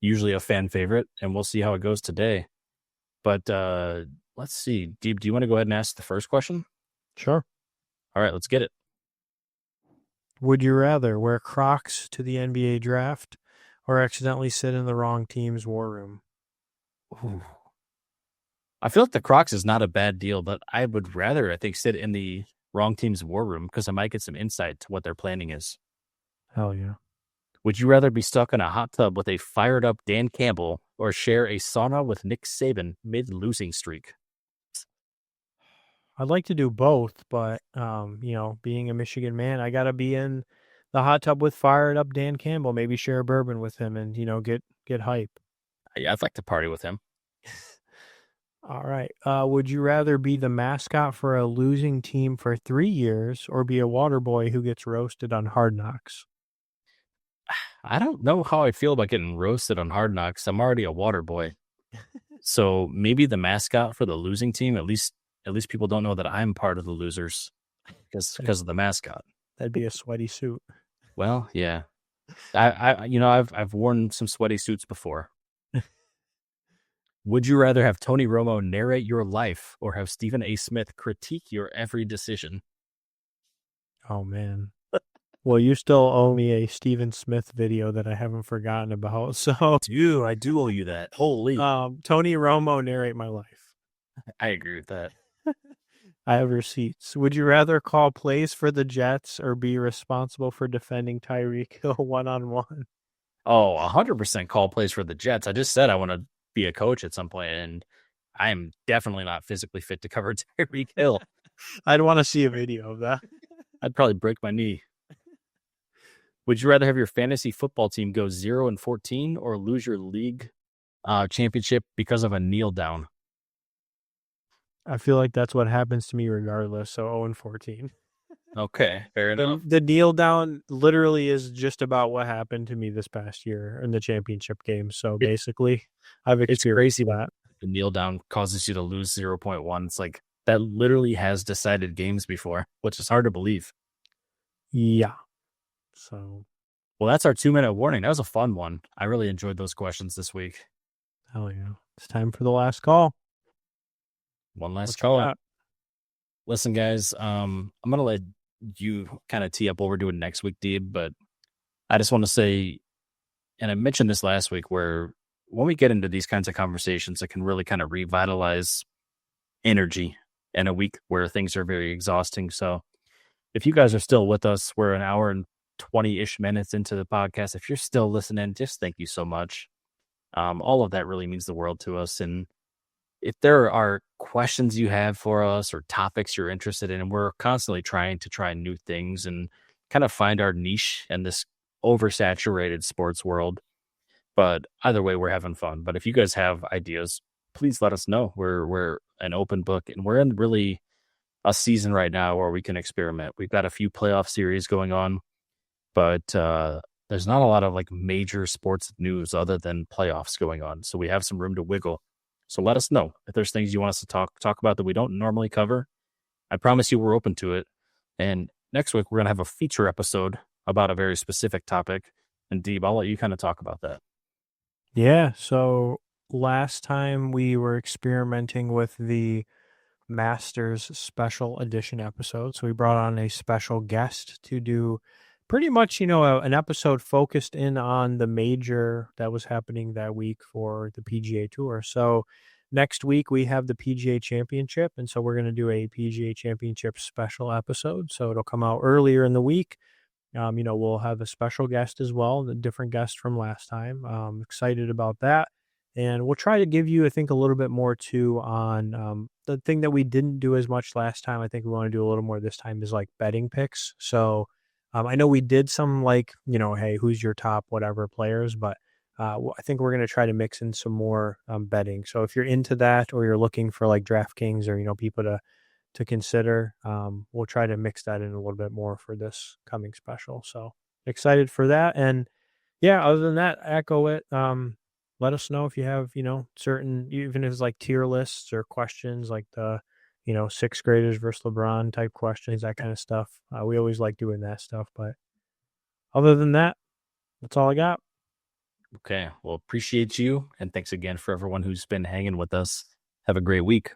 Usually a fan favorite, and we'll see how it goes today. But let's see. Do you want to go ahead and ask the first question? Sure. All right, let's get it. Would you rather wear Crocs to the NBA draft or accidentally sit in the wrong team's war room? Ooh. I feel like the Crocs is not a bad deal, but I would rather, I think, sit in the wrong team's war room because I might get some insight to what their planning is. Hell yeah. Would you rather be stuck in a hot tub with a fired up Dan Campbell or share a sauna with Nick Saban mid-losing streak? I'd like to do both, but, being a Michigan man, I got to be in the hot tub with fired up Dan Campbell, maybe share a bourbon with him and, get hype. Yeah, I'd like to party with him. All right. Would you rather be the mascot for a losing team for 3 years or be a water boy who gets roasted on Hard Knocks? I don't know how I feel about getting roasted on Hard Knocks. I'm already a water boy. So maybe the mascot for the losing team, at least people don't know that I'm part of the losers because of the mascot. That'd be a sweaty suit. Well, yeah. I've worn some sweaty suits before. Would you rather have Tony Romo narrate your life or have Stephen A. Smith critique your every decision? Oh, man. Well, you still owe me a Stephen Smith video that I haven't forgotten about. So, Dude, I do owe you that. Holy. Tony Romo narrate my life. I agree with that. I have receipts. Would you rather call plays for the Jets or be responsible for defending Tyreek Hill one-on-one? Oh, 100% call plays for the Jets. I just said I want to be a coach at some point, and I am definitely not physically fit to cover Tyreek Hill. I'd want to see a video of that. I'd probably break my knee. Would you rather have your fantasy football team go 0-14 or lose your league championship because of a kneel down? I feel like that's what happens to me regardless. So 0-14. Okay, fair enough. The kneel down literally is just about what happened to me this past year in the championship game. So basically, I've It's experienced crazy that. The kneel down causes you to lose 0.1. It's like that literally has decided games before, which is hard to believe. Yeah. So, well, that's our 2-minute warning. That was a fun one. I really enjoyed those questions this week. Hell yeah. It's time for the last call. One last call. Listen, guys, I'm going to let you kind of tee up what we're doing next week, Deeb, but I just want to say, and I mentioned this last week, where when we get into these kinds of conversations, it can really kind of revitalize energy in a week where things are very exhausting. So if you guys are still with us, we're an hour and 20-ish minutes into the podcast. If you're still listening, just thank you so much. All of that really means the world to us. And if there are questions you have for us or topics you're interested in, and we're constantly trying to try new things and kind of find our niche in this oversaturated sports world. But either way, we're having fun. But if you guys have ideas, please let us know. We're an open book, and we're in really a season right now where we can experiment. We've got a few playoff series going on, but there's not a lot of like major sports news other than playoffs going on. So we have some room to wiggle. So let us know if there's things you want us to talk about that we don't normally cover. I promise you we're open to it. And next week, we're going to have a feature episode about a very specific topic. And Deeb, I'll let you kind of talk about that. Yeah. So last time we were experimenting with the Masters special edition episode. So we brought on a special guest to do pretty much, an episode focused in on the major that was happening that week for the PGA Tour. So next week we have the PGA Championship, and so we're going to do a PGA Championship special episode. So it'll come out earlier in the week. We'll have a special guest as well, the different guest from last time. Excited about that. And we'll try to give you, I think, a little bit more too on the thing that we didn't do as much last time. I think we want to do a little more this time is like betting picks. So I know we did some like, hey, who's your top whatever players, but I think we're going to try to mix in some more betting. So if you're into that or you're looking for like DraftKings or, people to consider, we'll try to mix that in a little bit more for this coming special. So excited for that. And yeah, other than that, echo it. Let us know if you have, certain, even if it's like tier lists or questions like the, sixth graders versus LeBron type questions, that kind of stuff. We always like doing that stuff. But other than that, that's all I got. Okay. Well, appreciate you. And thanks again for everyone who's been hanging with us. Have a great week.